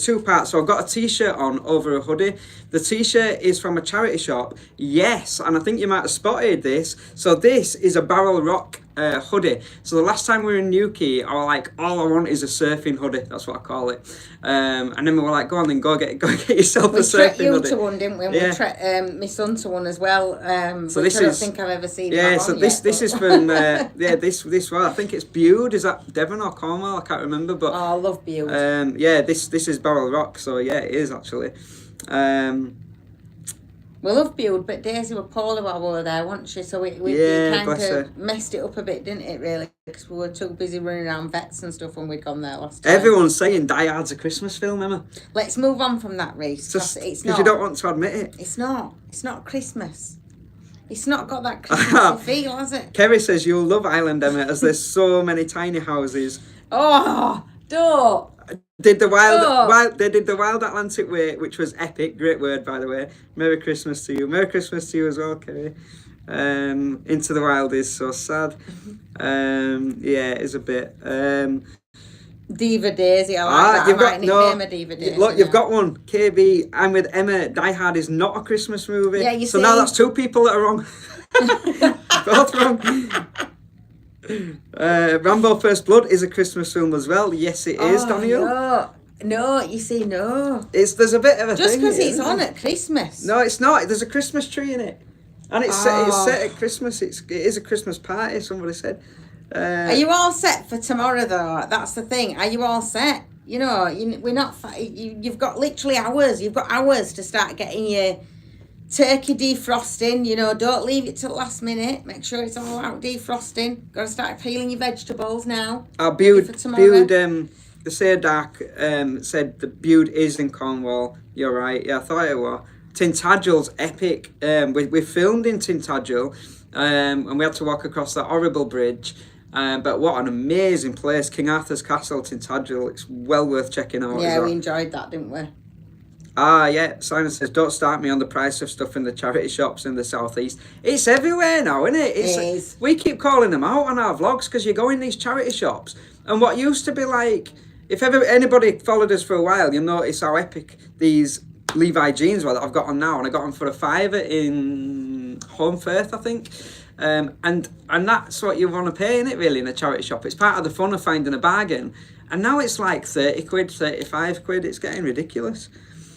two parts. So I've got a t-shirt on over a hoodie. The t-shirt is from a charity shop. Yes, and I think you might have spotted this. So this is a Barrel Rock hoodie. So the last time we were in Newquay, I was like, all I want is a surfing hoodie. That's what I call it. And then we were like, go on then, go get yourself a surfing hoodie. We treated you to one, didn't we? And we treated my son to one as well. So which this I don't is, think I've ever seen. Yeah, so this is from this well, I think it's Bude. Is that Devon or Cornwall? I can't remember, but I love Bude. This is Barrel Rock. So yeah, it is actually. We love Bude, but Daisy were poorly while we were there, wasn't she? So we kind of messed it up a bit, didn't it, really? Because we were too busy running around vets and stuff when we'd gone there last time. Everyone's saying Die Hard's a Christmas film, Emma. Let's move on from that, Reece. It's not. Because you don't want to admit it. It's not. It's not Christmas. It's not got that Christmassy feel, has it? Kerry says you'll love Highland, Emma, as there's so many tiny houses. Oh, don't. They did the Wild Atlantic Way, which was epic. Great word, by the way. Merry Christmas to you. Merry Christmas to you as well, Kerry. Into the Wild is so sad. It is a bit. Diva Daisy, I like that. I might nickname a Diva Daisy. Look, you've got one. KB, I'm with Emma. Die Hard is not a Christmas movie. Yeah, you so see? Now that's two people that are wrong. Both wrong. Rambo First Blood is a Christmas film as well. Yes, it is, Daniel. No, you see, no. There's a bit of a just thing. Just because it's on at Christmas. No, it's not. There's a Christmas tree in it, and it's set at Christmas. It is a Christmas party. Somebody said. Are you all set for tomorrow though? That's the thing. Are you all set? We're not. You've got literally hours. You've got hours to start getting your turkey defrosting, you know, don't leave it till the last minute. Make sure it's all out defrosting. Got to start peeling your vegetables now. Bude, the Sardak said the Bude is in Cornwall. You're right. Yeah, I thought it was. Tintagel's epic. We filmed in Tintagel, and we had to walk across that horrible bridge. But what an amazing place. King Arthur's Castle, Tintagel. It's well worth checking out. Yeah, we enjoyed that, didn't we? Yeah, Simon says, don't start me on the price of stuff in the charity shops in the southeast. It's everywhere now, isn't it? It is. We keep calling them out on our vlogs because you go in these charity shops, and what used to be like, if ever anybody followed us for a while, you'll notice how epic these Levi jeans were that I've got on now, and I got them for £5 in Home Firth, I think. And that's what you want to pay, in it, really, in a charity shop. It's part of the fun of finding a bargain. And now it's like 30 quid, 35 quid. It's getting ridiculous.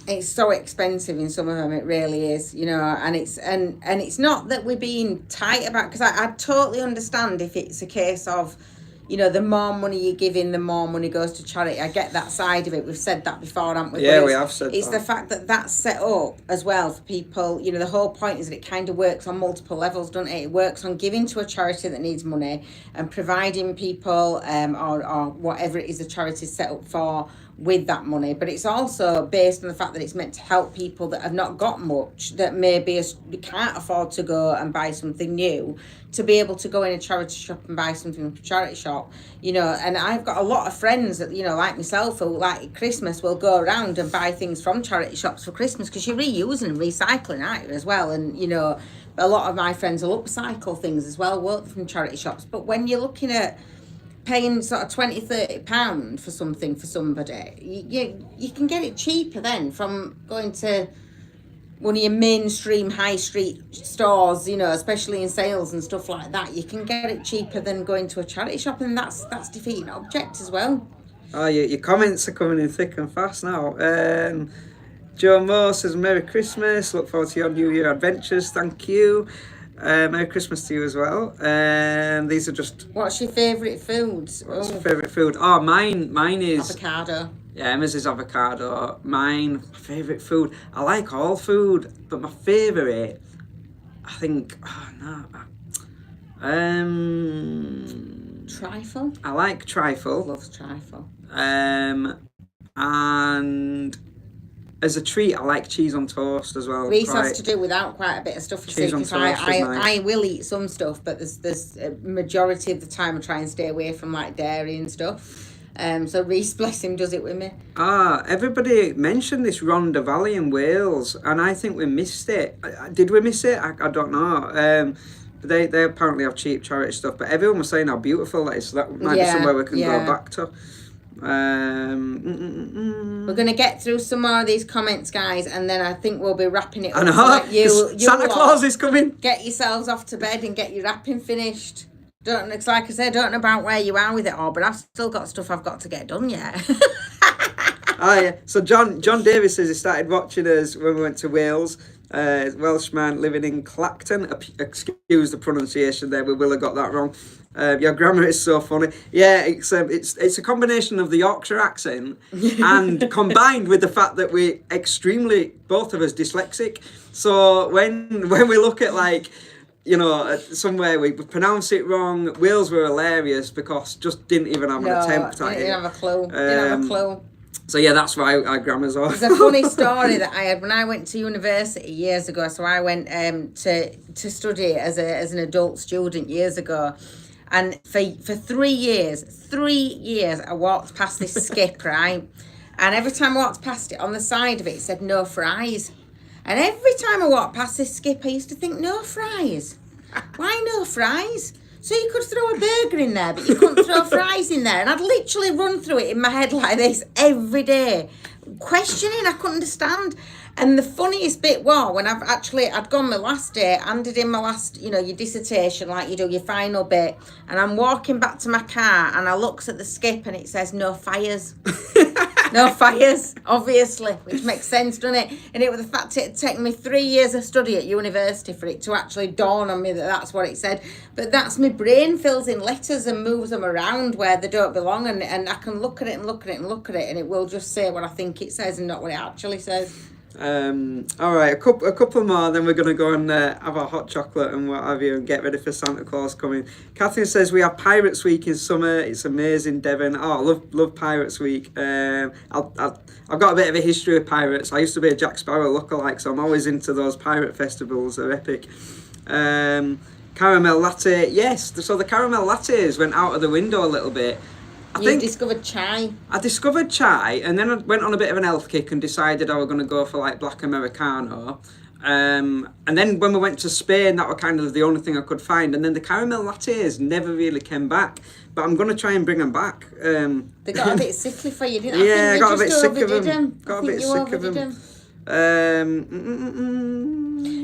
It's so expensive in some of them, it really is, you know, and it's not that we're being tight about, because I totally understand if it's a case of, you know, the more money you're giving, the more money goes to charity. I get that side of it. We've said that before, haven't we? Yeah, we have said that. It's the fact that that's set up as well for people. You know, the whole point is that it kind of works on multiple levels, doesn't it? It works on giving to a charity that needs money and providing people or whatever it is the charity is set up for with that money. But it's also based on the fact that it's meant to help people that have not got much, that maybe can't afford to go and buy something new, to be able to go in a charity shop and buy something from a charity shop, you know. And I've got a lot of friends that, you know, like myself, who like at Christmas will go around and buy things from charity shops for Christmas, because you're reusing and recycling, aren't you, as well? And, you know, a lot of my friends will upcycle things as well, won't they, from charity shops. But when you're looking at paying sort of £20-30 for something for somebody, you can get it cheaper then from going to one of your mainstream high street stores, you know, especially in sales and stuff like that. You can get it cheaper than going to a charity shop, and that's defeating object as well. Oh, your comments are coming in thick and fast now. Joe Moore says, Merry Christmas, look forward to your New Year adventures, thank you. Merry Christmas to you as well. These are just... What's your favourite food? What's your favourite food? Oh, mine is... avocado. Yeah, Emma's is avocado. Mine, my favourite food. I like all food, but my favourite, I think... Trifle? I like trifle. Loves trifle. And... as a treat, I like cheese on toast as well. Reese has to do without quite a bit of stuff. Cheese on toast is nice. I will eat some stuff, but there's a majority of the time I try and stay away from like dairy and stuff. So Reese, bless him, does it with me. Everybody mentioned this Rhondda Valley in Wales, and I think we missed it. Did we miss it? I don't know. But they apparently have cheap charity stuff, but everyone was saying how beautiful that is. So that might be somewhere we can go back to. We're going to get through some more of these comments, guys, and then I think we'll be wrapping it up. I know. Santa Claus is coming. Get yourselves off to bed and get your wrapping finished. It's like I said, don't know about where you are with it all, but I've still got stuff I've got to get done yet. Yeah. So John Davis says he started watching us when we went to Wales. Welshman living in Clacton. Excuse the pronunciation there, we will have got that wrong. Your grammar is so funny. Yeah, it's a combination of the Yorkshire accent and combined with the fact that we're extremely, both of us, dyslexic. So when we look at, like, you know, somewhere we pronounce it wrong, Wales were hilarious because just didn't even have an attempt at it. Didn't have a clue. So yeah, that's why our grammar's off. There's a funny story that I had when I went to university years ago. So I went to study as an adult student years ago. And for 3 years, I walked past this skip, right? And every time I walked past it, on the side of it, it said no fries. And every time I walked past this skip, I used to think, no fries? Why no fries? So you could throw a burger in there, but you couldn't throw fries in there. And I'd literally run through it in my head like this every day, questioning, I couldn't understand. And the funniest bit was when I'd gone my last day, handed in my last, you know, your dissertation, like you do your final bit, and I'm walking back to my car and I looks at the skip and it says no fires. No fires, obviously, which makes sense, doesn't it? And it was the fact it had taken me 3 years of study at university for it to actually dawn on me that that's what it said. But that's my brain fills in letters and moves them around where they don't belong, and I can look at it and look at it and look at it, and it will just say what I think it says and not what it actually says. All right, a couple more, then we're going to go and have our hot chocolate and what have you and get ready for Santa Claus coming. Catherine says, we have Pirates Week in summer. It's amazing, Devon. Oh, love Pirates Week. I've got a bit of a history of pirates. I used to be a Jack Sparrow lookalike, so I'm always into those pirate festivals. They're epic. Caramel latte, yes. So the caramel lattes went out of the window a little bit. You discovered chai. I discovered chai, and then I went on a bit of an health kick and decided I was going to go for like black Americano. And then when we went to Spain, that was kind of the only thing I could find. And then the caramel lattes never really came back. But I'm going to try and bring them back. They got a bit sickly for you, didn't they? Yeah, I got a bit sick of them. Got a bit sick of them.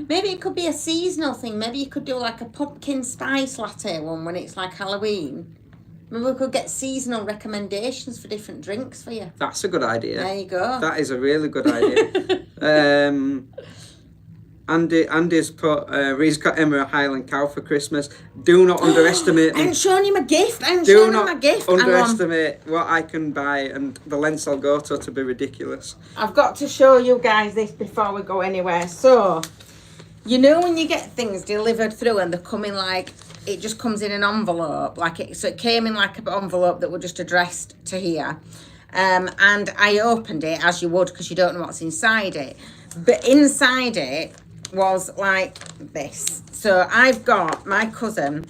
Maybe it could be a seasonal thing. Maybe you could do like a pumpkin spice latte one when it's like Halloween. Maybe we could get seasonal recommendations for different drinks for you. That's a good idea. There you go. That is a really good idea. Andy's put, Ree's got Emma a Highland cow for Christmas. Do not underestimate me. I ain't showing him a gift. Do not underestimate what I can buy and the lengths I'll go to be ridiculous. I've got to show you guys this before we go anywhere. So, you know when you get things delivered through and they're coming like, it just comes in an envelope, so it came in like an envelope that were just addressed to here. And I opened it, as you would, because you don't know what's inside it. But inside it was like this. So I've got, my cousin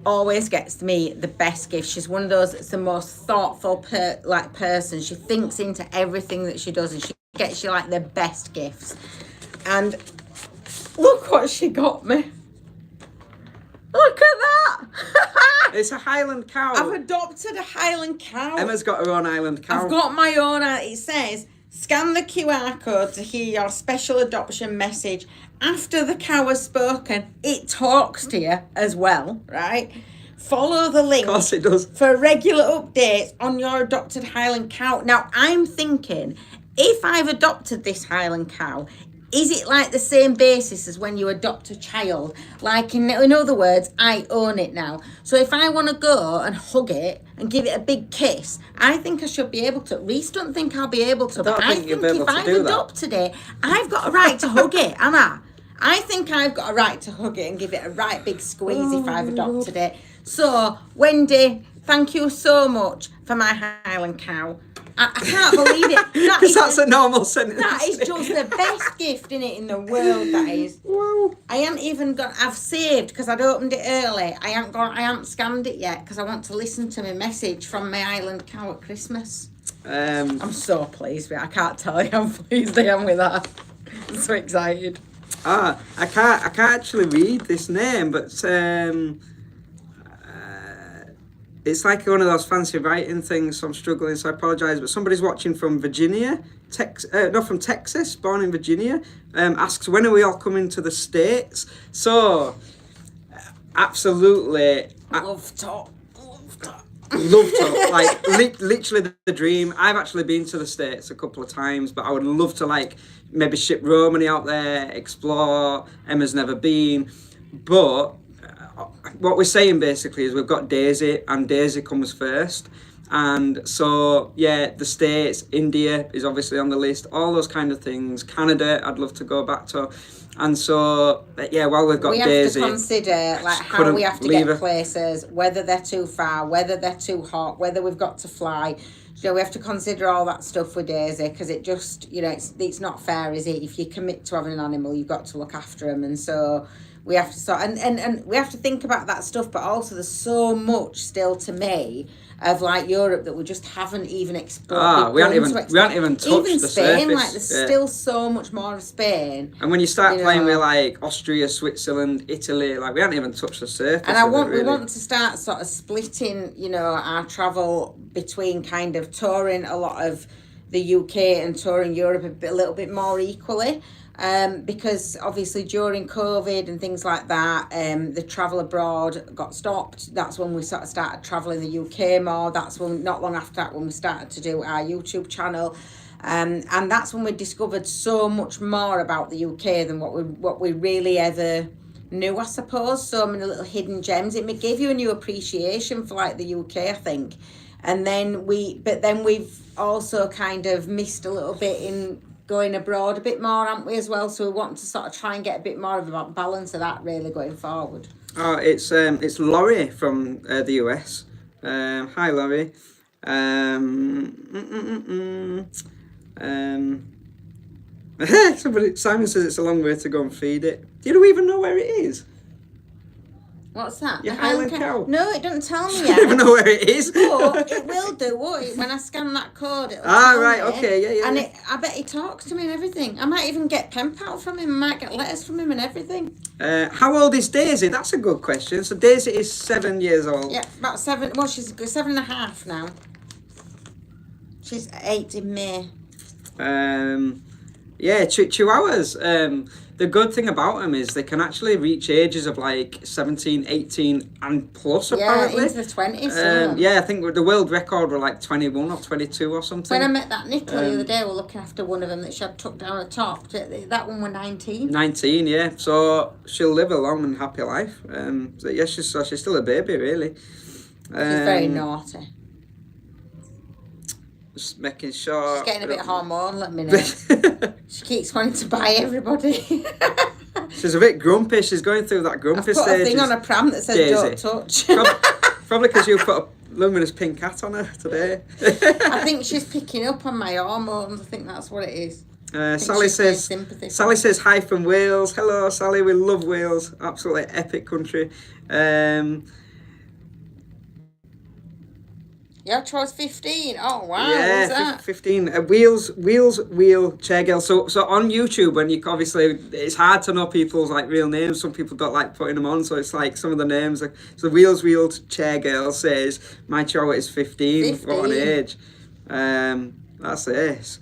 always gets me the best gift. She's one of those that's the most thoughtful person. She thinks into everything that she does, and she gets you like the best gifts. And look what she got me. Look at that! It's a Highland cow. I've adopted a Highland cow. Emma's got her own Highland cow. I've got my own. It says, scan the QR code to hear your special adoption message. After the cow has spoken, it talks to you as well, right? Follow the link. Of course it does. For regular updates on your adopted Highland cow. Now, I'm thinking, if I've adopted this Highland cow, is it like the same basis as when you adopt a child? Like, in other words, I own it now. So if I want to go and hug it and give it a big kiss, I think I should be able to. Reese don't think I'll be able to. But I think if I've adopted it, I've got a right to hug it, Anna. I think I've got a right to hug it and give it a right big squeeze if I've adopted it. So, Wendy, thank you so much for my Highland cow. I can't believe it. Because that's a normal sentence. That is just the best gift in the world, that is. Wow. I haven't even got, I've saved because I'd opened it early. I haven't scanned it yet because I want to listen to my message from my Highland cow at Christmas. I'm so pleased with it. I can't tell you how pleased I am with that. I'm so excited. I can't actually read this name, but it's like one of those fancy writing things, so I'm struggling, so I apologise. But somebody's watching from Virginia, from Texas, born in Virginia, asks, when are we all coming to the States? So, absolutely. Love talk. Love talk. Like, literally the dream. I've actually been to the States a couple of times, but I would love to, like, maybe ship Romany out there, explore. Emma's never been. But what we're saying basically is we've got Daisy, and Daisy comes first. And so, yeah, the States, India is obviously on the list, all those kind of things. Canada, I'd love to go back to. And so, yeah, while we've got Daisy, we have to consider like how we have to get places, whether they're too far, whether they're too hot, whether we've got to fly. So we have to consider all that stuff with Daisy, because it just, it's not fair, is it? If you commit to having an animal, you've got to look after them. And so we have to and we have to think about that stuff, but also there's so much still to me of like Europe that we just haven't even explored. We haven't even touched the Spain, surface. like there's still so much more of Spain. And when you start playing with like Austria, Switzerland, Italy, like we haven't even touched the surface. And we want to start sort of splitting, our travel between kind of touring a lot of the UK and touring Europe a little bit more equally. Because obviously during COVID and things like that, the travel abroad got stopped. That's when we sort of started traveling the UK more. That's when, not long after that, when we started to do our YouTube channel. And that's when we discovered so much more about the UK than what we really ever knew, I suppose. So many little hidden gems. It gave you a new appreciation for like the UK, I think. And then we've also kind of missed a little bit in going abroad a bit more, aren't we, as well? So we want to sort of try and get a bit more of a balance of that really going forward. Oh, it's Laurie from the US. Hi, Laurie. Simon says it's a long way to go and feed it. Do you even know where it is? What's that? Your Highland cow? No, it doesn't tell me I yet. don't even know where it is. But it will do, won't it? When I scan that code, it'll Ah, right, tell me. okay, yeah. And I bet he talks to me and everything. I might even get pen pal from him. I might get letters from him and everything. How old is Daisy? That's a good question. So Daisy is 7 years old. Yeah, about 7. Well, she's 7.5 now. She's 8 in May. Yeah, chihuahuas. The good thing about them is they can actually reach ages of like 17, 18 and plus apparently. Yeah, into the 20s. Yeah, I think the world record were like 21 or 22 or something. When I met that Nicola the other day, we were looking after one of them that she had tucked down the top. That one was 19. 19, yeah. So she'll live a long and happy life. So yeah, she's still a baby, really. She's very naughty. Just making sure. She's getting a bit hormonal at the minute. She keeps wanting to buy everybody. She's a bit grumpy. She's going through that grumpy stage. I've put a thing on a pram that says Daisy. don't touch. Probably because you put a luminous pink hat on her today. I think she's picking up on my hormones. I think that's what it is. Sally says hi from Wales. Hello, Sally. We love Wales. Absolutely epic country. Your child's 15. Oh wow! Yeah, What's that? 15. Wheel chair girl. So on YouTube, when you obviously it's hard to know people's like real names. Some people don't like putting them on, so it's like some of the names. Like, so wheels chair girl says my child is 15. What an age. That's this.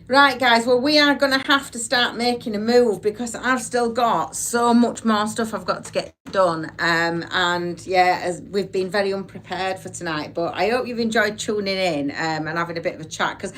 Right, guys, well, we are going to have to start making a move because I've still got so much more stuff I've got to get done. And yeah, as we've been very unprepared for tonight, but I hope you've enjoyed tuning in and having a bit of a chat. Because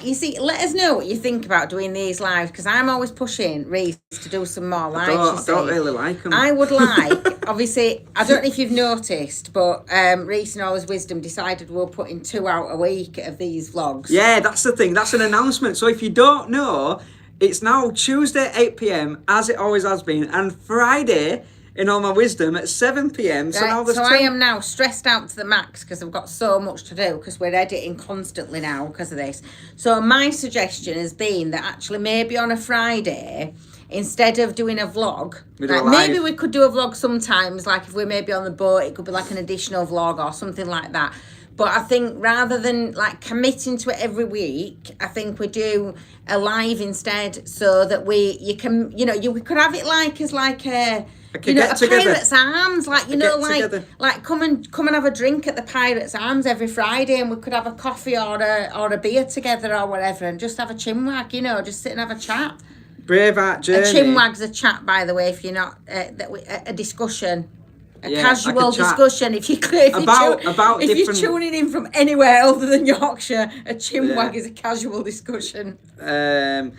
you see, let us know what you think about doing these lives, because I'm always pushing Reese to do some more lives. I don't really like them. I would like, obviously, I don't know if you've noticed, but Reese, in all his wisdom, decided we're putting 2 out a week of these vlogs. Yeah, that's the thing. That's an announcement. So if you don't know, it's now Tuesday 8 p.m, as it always has been, and Friday, in all my wisdom, at 7 p.m. So right, now there's I am now stressed out to the max because I've got so much to do because we're editing constantly now because of this. So my suggestion has been that actually maybe on a Friday, instead of doing a vlog, like maybe we could do a vlog sometimes, like if we're maybe on the boat, it could be like an additional vlog or something like that. But I think rather than like committing to it every week, I think we do a live instead, so that we could have it like as like a Pirates Arms, like like come and have a drink at the Pirates Arms every Friday, and we could have a coffee or a beer together or whatever, and just have a chinwag, just sit and have a chat. Braveheart journey. A chinwag's a chat, by the way, if you're not a discussion. Casual like discussion. If you're tuning in from anywhere other than Yorkshire, a chinwag is a casual discussion. I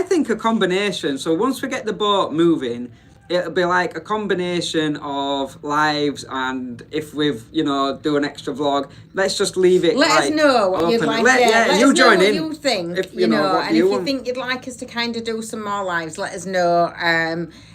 think a combination. So once we get the boat moving, it'll be like a combination of lives, and if we've do an extra vlog, let's just leave it. Let us know what you'd like. Let you us know join what in. You think, and if you think you'd like us to kind of do some more lives, let us know.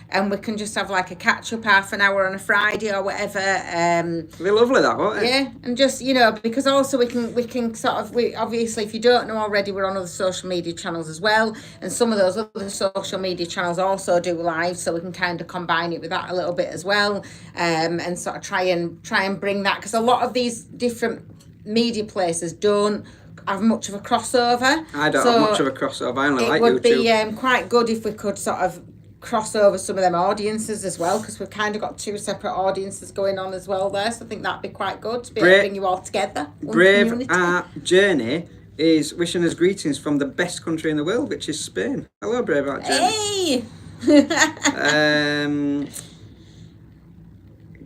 And we can just have like a catch up half an hour on a Friday or whatever. It'll be lovely, that, won't it? Yeah, and just because also we can sort of obviously, if you don't know already, we're on other social media channels as well, and some of those other social media channels also do live, so we can kind of combine it with that a little bit as well, and sort of try and bring that, because a lot of these different media places don't have much of a crossover. I don't have much of a crossover. I only like YouTube. It would be quite good if we could sort of cross over some of them audiences as well, because we've kind of got 2 separate audiences going on as well there, so I think that'd be quite good to be able to bring you all together. Braveheart Journey is wishing us greetings from the best country in the world, which is Spain. Hello, Braveheart Journey. Hey!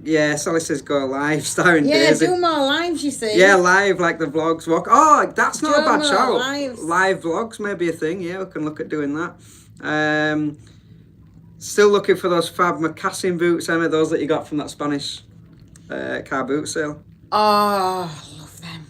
Yeah, Sally says go live, starring Daisy. Yeah, do more lives, you see. Yeah, live, like the vlogs. Oh, that's not a bad shout. Lives. Live vlogs, maybe a thing. Yeah, we can look at doing that. Still looking for those fab mocassin boots, Emma, those that you got from that Spanish car boot sale. Oh, I love them.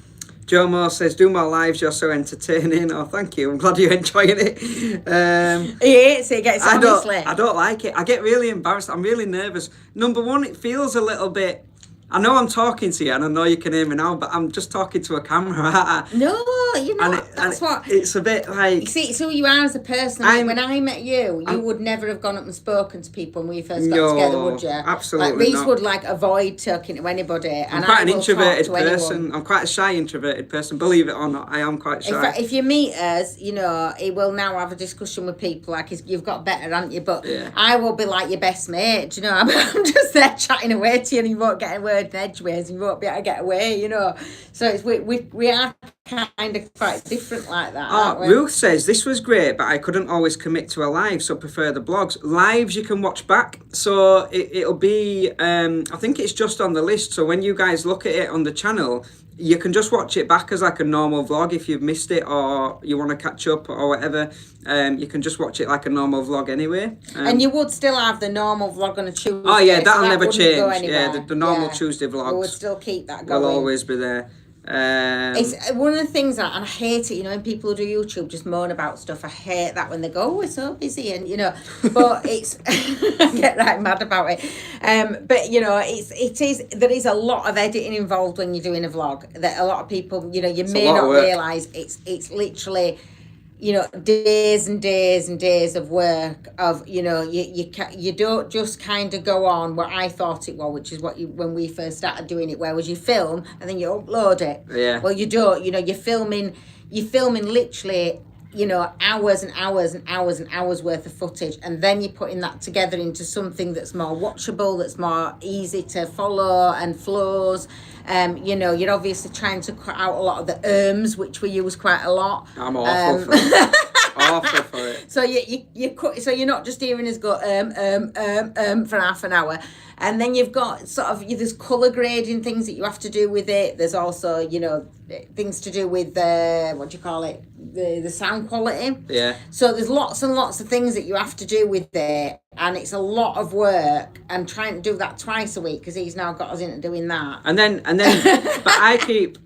Joe Moore says, do more lives, you're so entertaining. Oh, thank you. I'm glad you're enjoying it. He hates it, he gets honestly. I don't like it. I get really embarrassed. I'm really nervous. Number one, it feels a little bit... I know I'm talking to you and I know you can hear me now, but I'm just talking to a camera. No, you know, that's what... It's a bit like... You see, it's who you are as a person. When I met you, you would never have gone up and spoken to people when we first got together, would you? Absolutely like, Reese not. would, like, avoid talking to anybody. And I'm quite an introverted person. Anyone. I'm quite a shy introverted person. Believe it or not, I am quite shy. If you meet us, you know, he will now have a discussion with people like you've got better, haven't you? But I will be like your best mate, you know. I'm just there chatting away to you and you won't get a word edgeways and you won't be able to get away, you know. So it's, we are kind of quite different like that. Ruth says, this was great, but I couldn't always commit to a live, so prefer the blogs. Lives you can watch back, so it'll be, I think it's just on the list, so when you guys look at it on the channel, you can just watch it back as like a normal vlog if you've missed it or you want to catch up or whatever. You can just watch it like a normal vlog anyway. And you would still have the normal vlog on a Tuesday. Oh yeah, that'll never go change. Yeah, the normal Tuesday vlogs. We would still keep that going. Will always be there. It's one of the things that, and I hate it, you know, when people who do YouTube just moan about stuff. I hate that when they go, oh, we're so busy, and you know, but it's I get right mad about it. But you know, there is a lot of editing involved when you're doing a vlog that a lot of people, you know, you may not realise it's literally, you know, days and days and days of work of, you know, you don't just kind of go on what I thought it was, which is what when we first started doing it, where was you film and then you upload it. Yeah. Well, you don't, you know, you're filming literally, you know, hours and hours and hours and hours worth of footage, and then you're putting that together into something that's more watchable, that's more easy to follow and flows. You know, you're obviously trying to cut out a lot of the ums, which we use quite a lot. I'm awful for it. Awful for it. So you cut, so you're not just hearing us go for half an hour. And then you've got sort of, there's colour grading things that you have to do with it. There's also, you know, things to do with, what do you call it? The sound quality. Yeah. So there's lots and lots of things that you have to do with it. And it's a lot of work. And trying to do that twice a week, because he's now got us into doing that. And then, but I keep...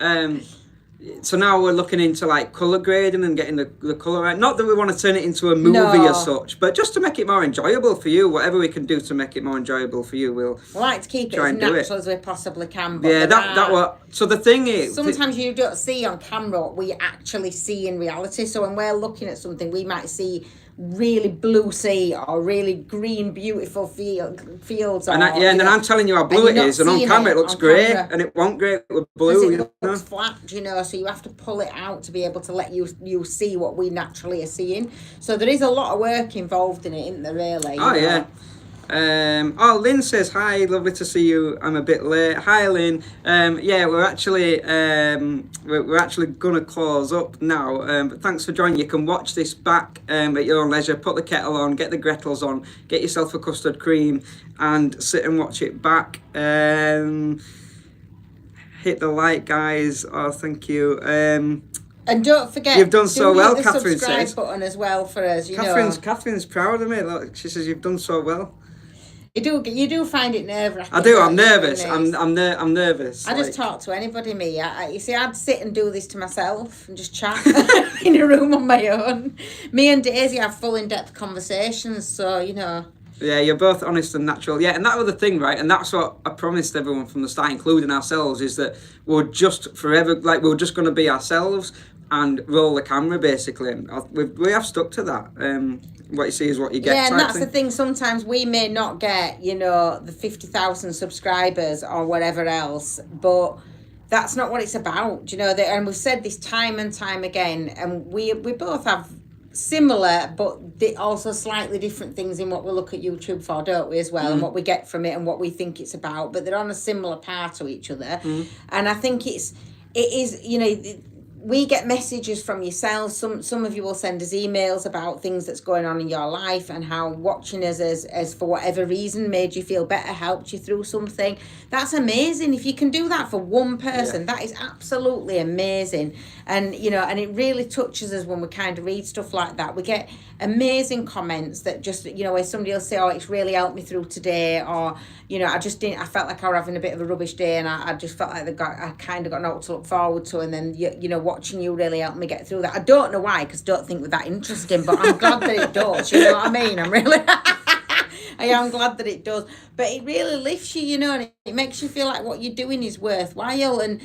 So now we're looking into like colour grading and getting the colour right. Not that we want to turn it into a movie as such, but just to make it more enjoyable for you. Whatever we can do to make it more enjoyable for you, we'll like to keep it as natural as we possibly can. But yeah, that what. So the thing is, sometimes you don't see on camera what we actually see in reality. So when we're looking at something, we might see really blue sea or really green beautiful fields and then I'm telling you how blue it is, and on camera it looks great and it won't great with blue, it looks flat, you know, so you have to pull it out to be able to let you see what we naturally are seeing. So there is a lot of work involved in it, isn't there, really? Yeah. Lynn says, hi, lovely to see you. I'm a bit late. Hi, Lynn. Yeah, we're actually gonna close up now, but thanks for joining. You can watch this back at your own leisure. Put the kettle on, get the Gretels on, get yourself a custard cream and sit and watch it back. Hit the like, guys. Oh, thank you. And don't forget, you've done so well, Catherine says. The subscribe button as well for us, Catherine's proud of me. Look, she says you've done so well. You do find it nerve-wracking. I do. I'm nervous. I'm nervous. I just talk to anybody. Me, you see, I'd sit and do this to myself and just chat in a room on my own. Me and Daisy have full in-depth conversations, so you know. Yeah, you're both honest and natural. Yeah, and that was the thing, right? And that's what I promised everyone from the start, including ourselves, is that we're just forever, like we're just going to be ourselves and roll the camera, basically. And we have stuck to that. What you see is what you get. Yeah, and that's the thing. Sometimes we may not get, you know, the 50,000 subscribers or whatever else, but that's not what it's about, you know. And we've said this time and time again, and we both have similar but also slightly different things in what we look at YouTube for, don't we, as well, and what we get from it and what we think it's about, but they're on a similar par to each other. And I think it is, you know, we get messages from yourselves. Some of you will send us emails about things that's going on in your life and how watching us as for whatever reason made you feel better, helped you through something. That's amazing. If you can do that for one person, that is absolutely amazing. And and it really touches us when we kind of read stuff like that. We get amazing comments that just where somebody will say, oh, it's really helped me through today, or I felt like I was having a bit of a rubbish day, and I just felt like I kind of got an to look forward to, and then watching you really helped me get through that. I don't know why, because I don't think we're that interesting, but I'm glad that it does. You know what I mean? I'm really I am glad that it does, but it really lifts you, and it makes you feel like what you're doing is worthwhile, and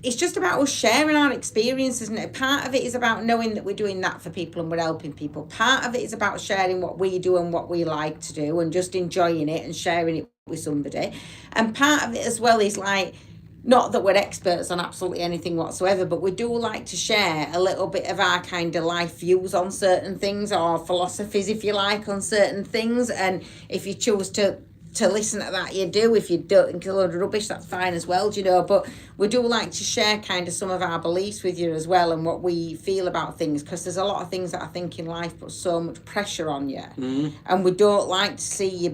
it's just about us sharing our experiences, isn't it? Part of it is about knowing that we're doing that for people and we're helping people. Part of it is about sharing what we do and what we like to do and just enjoying it and sharing it with somebody. And part of it as well is like, not that we're experts on absolutely anything whatsoever, but we do like to share a little bit of our kind of life views on certain things, or philosophies, if you like, on certain things. And if you choose to listen to that, you do. If you don't think it's a load of rubbish, that's fine as well, but we do like to share kind of some of our beliefs with you as well, and what we feel about things, because there's a lot of things that I think in life put so much pressure on you, and we don't like to see you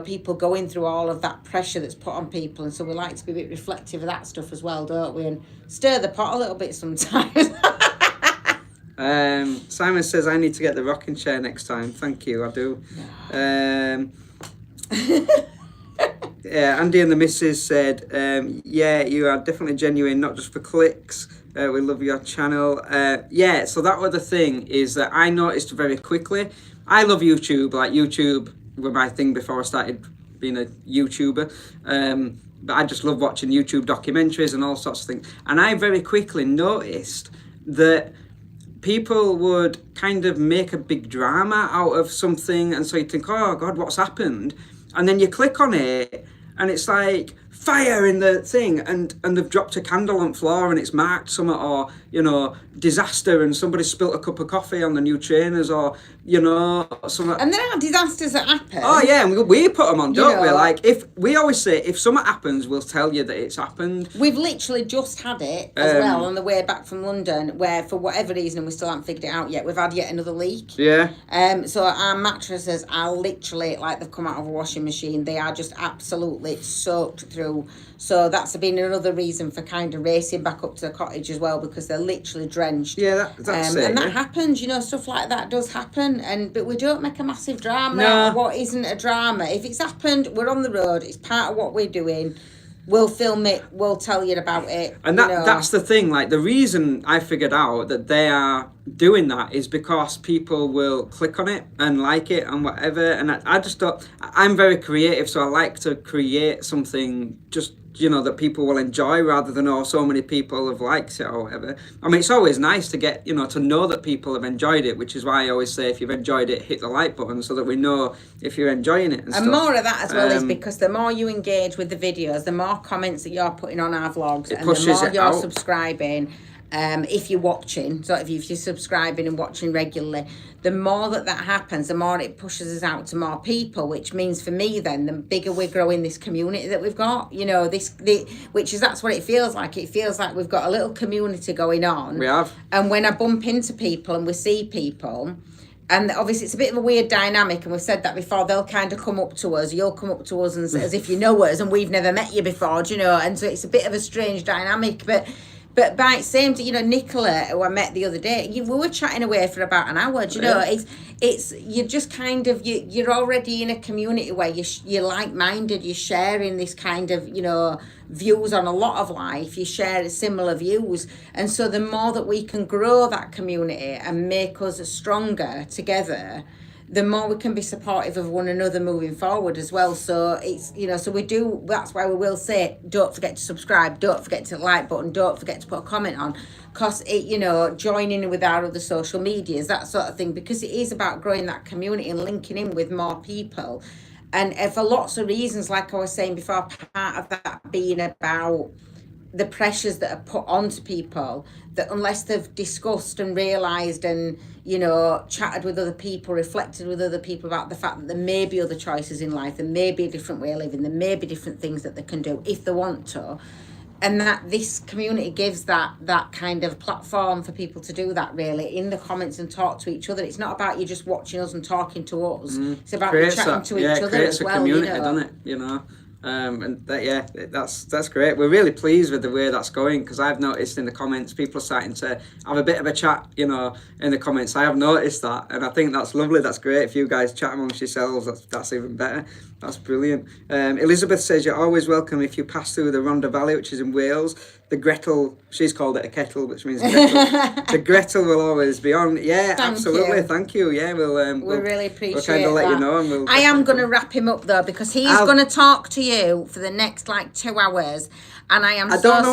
people going through all of that pressure that's put on people, and so we like to be a bit reflective of that stuff as well, don't we, and stir the pot a little bit sometimes. Simon says I need to get the rocking chair next time. Thank you, I do. Andy and the missus said, you are definitely genuine, not just for clicks. We love your channel. So that other thing is that I noticed very quickly. I love YouTube. Like, YouTube was my thing before I started being a YouTuber. But I just love watching YouTube documentaries and all sorts of things. And I very quickly noticed that people would kind of make a big drama out of something, and so you think, oh God, what's happened? And then you click on it, and it's like fire in the thing, and they've dropped a candle on the floor and it's marked something, or disaster, and somebody spilt a cup of coffee on the new trainers, or something. And there are disasters that happen. Oh yeah, and we put them on, don't we? Like, if we always say, if something happens, we'll tell you that it's happened. We've literally just had it as well on the way back from London, where for whatever reason, and we still haven't figured it out yet, we've had yet another leak. Yeah. So our mattresses are literally like they've come out of a washing machine. They are just absolutely soaked through. So that's been another reason for kind of racing back up to the cottage as well, because they're literally drenched. Yeah, that's it. And that happens, stuff like that does happen. But we don't make a massive drama out of what isn't a drama. If it's happened, we're on the road. It's part of what we're doing. We'll film it. We'll tell you about it. And that's the thing. Like, the reason I figured out that they are doing that is because people will click on it and like it and whatever. And I just thought, I'm very creative, so I like to create something just that people will enjoy, rather than, oh, so many people have liked it or whatever. I mean, it's always nice to get, to know that people have enjoyed it, which is why I always say, if you've enjoyed it, hit the like button, so that we know if you're enjoying it and stuff. More of that as well is because the more you engage with the videos, the more comments that you're putting on our vlogs, and the more you're subscribing. If you're watching, so if you're subscribing and watching regularly, the more that happens, the more it pushes us out to more people, which means for me then, the bigger we're growing this community that we've got, that's what it feels like. It feels like we've got a little community going on. We have. And when I bump into people and we see people, and obviously it's a bit of a weird dynamic, and we've said that before, they'll kind of come up to us, you'll come up to us and as if you know us and we've never met you before, and so it's a bit of a strange dynamic, But by the same time, Nicola, who I met the other day, we were chatting away for about an hour. It's you're just kind of you're already in a community where you're like-minded. You're sharing this kind of views on a lot of life. You share similar views, and so the more that we can grow that community and make us stronger together, the more we can be supportive of one another moving forward as well. So it's, so we do, that's why we will say, don't forget to subscribe, don't forget to like button, don't forget to put a comment on, because it, join in with our other social medias, that sort of thing, because it is about growing that community and linking in with more people. And for lots of reasons, like I was saying before, part of that being about the pressures that are put onto people, that unless they've discussed and realised and chatted with other people, reflected with other people about the fact that there may be other choices in life, there may be a different way of living, there may be different things that they can do if they want to, and that this community gives that kind of platform for people to do that, really, in the comments and talk to each other. It's not about you just watching us and talking to us. It's about you chatting to each other as well. Creates a community, doesn't it? You know. And that's great. We're really pleased with the way that's going, because I've noticed in the comments people are starting to have a bit of a chat, you know, in the comments. I have noticed that, and I think that's lovely. That's great. If you guys chat amongst yourselves, that's even better. That's brilliant. Elizabeth says you're always welcome if you pass through the Rhondda Valley, which is in Wales. The Gretel, she's called it a kettle, which means Gretel. The Gretel will always be on. Yeah, absolutely. Thank you. Yeah, we'll really appreciate we'll kind of let you know. And I am going to wrap him up though, because he's going to talk to you for the next 2 hours, and I am sorry. I don't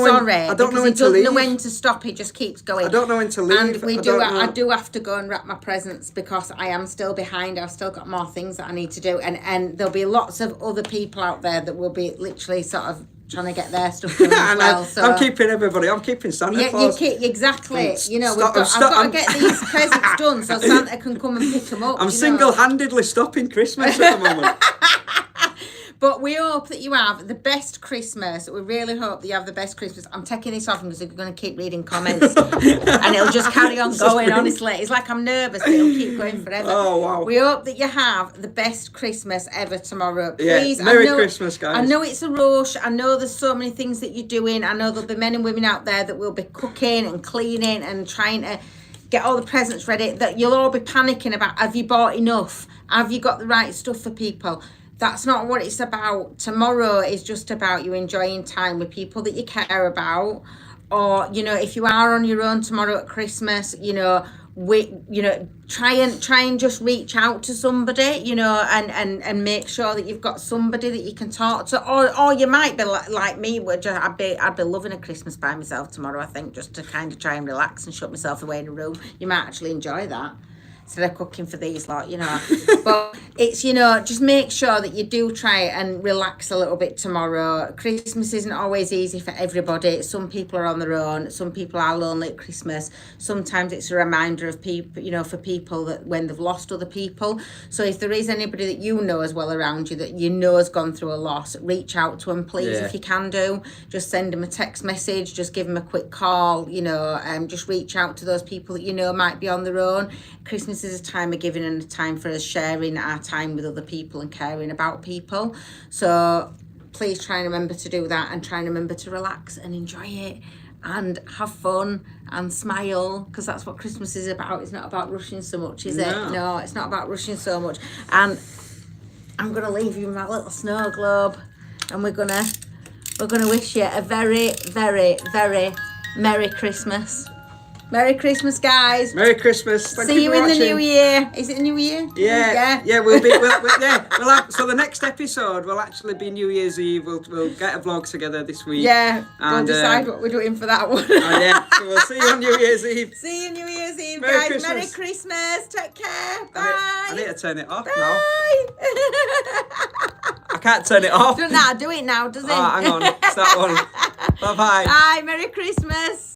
know when to leave. He doesn't know when to stop. He just keeps going. I don't know when to leave. And I do have to go and wrap my presents, because I am still behind. I've still got more things that I need to do, and there'll be lots of other people out there that will be literally sort of trying to get their stuff done as well. So I'm keeping everybody. I'm keeping Santa Claus. Exactly. You know, I've got to get these presents done so Santa can come and pick them up. I'm single-handedly stopping Christmas at the moment. But we hope that you have the best Christmas. We really hope that you have the best Christmas. I'm taking this off because we're going to keep reading comments. And it'll just carry on going, honestly. It's like I'm nervous, but it'll keep going forever. Oh, wow. We hope that you have the best Christmas ever tomorrow. Please. Yeah, Merry Christmas, guys. I know it's a rush. I know there's so many things that you're doing. I know there'll be men and women out there that will be cooking and cleaning and trying to get all the presents ready. That you'll all be panicking about, have you bought enough? Have you got the right stuff for people? That's not what it's about. Tomorrow is just about you enjoying time with people that you care about. Or, you know, if you are on your own tomorrow at Christmas, try and just reach out to somebody, you know, and make sure that you've got somebody that you can talk to. Or you might be like me, which I'd be loving a Christmas by myself tomorrow, I think, just to kind of try and relax and shut myself away in a room. You might actually enjoy that, instead of cooking for these lot, you know. But it's, you know, just make sure that you do try and relax a little bit tomorrow. Christmas isn't always easy for everybody. Some people are on their own. Some people are lonely at Christmas. Sometimes it's a reminder of people, you know, for people that when they've lost other people. So if there is anybody that you know as well around you that you know has gone through a loss, reach out to them, please, if you can do. Just send them a text message. Just give them a quick call, you know, just reach out to those people that you know might be on their own. Christmas is a time of giving and a time for us sharing our time with other people and caring about people. So please try and remember to do that, and try and remember to relax and enjoy it and have fun and smile, because that's what Christmas is about. It's not about rushing so much, is it? No, it's not about rushing so much. And I'm going to leave you with my little snow globe, and we're gonna wish you a very, very, very Merry Christmas. Merry Christmas, guys. Merry Christmas. See you in the new year. Is it New Year? Yeah. So the next episode will actually be New Year's Eve. We'll get a vlog together this week. Yeah. And we'll decide what we're doing for that one. So we'll see you on New Year's Eve. See you New Year's Eve, Merry guys. Christmas. Merry Christmas. Take care. Bye. I need to turn it off Bye. now. I can't turn it off. Do it now, does it? Oh, hang on. It's that one. Bye-bye. Bye. Merry Christmas.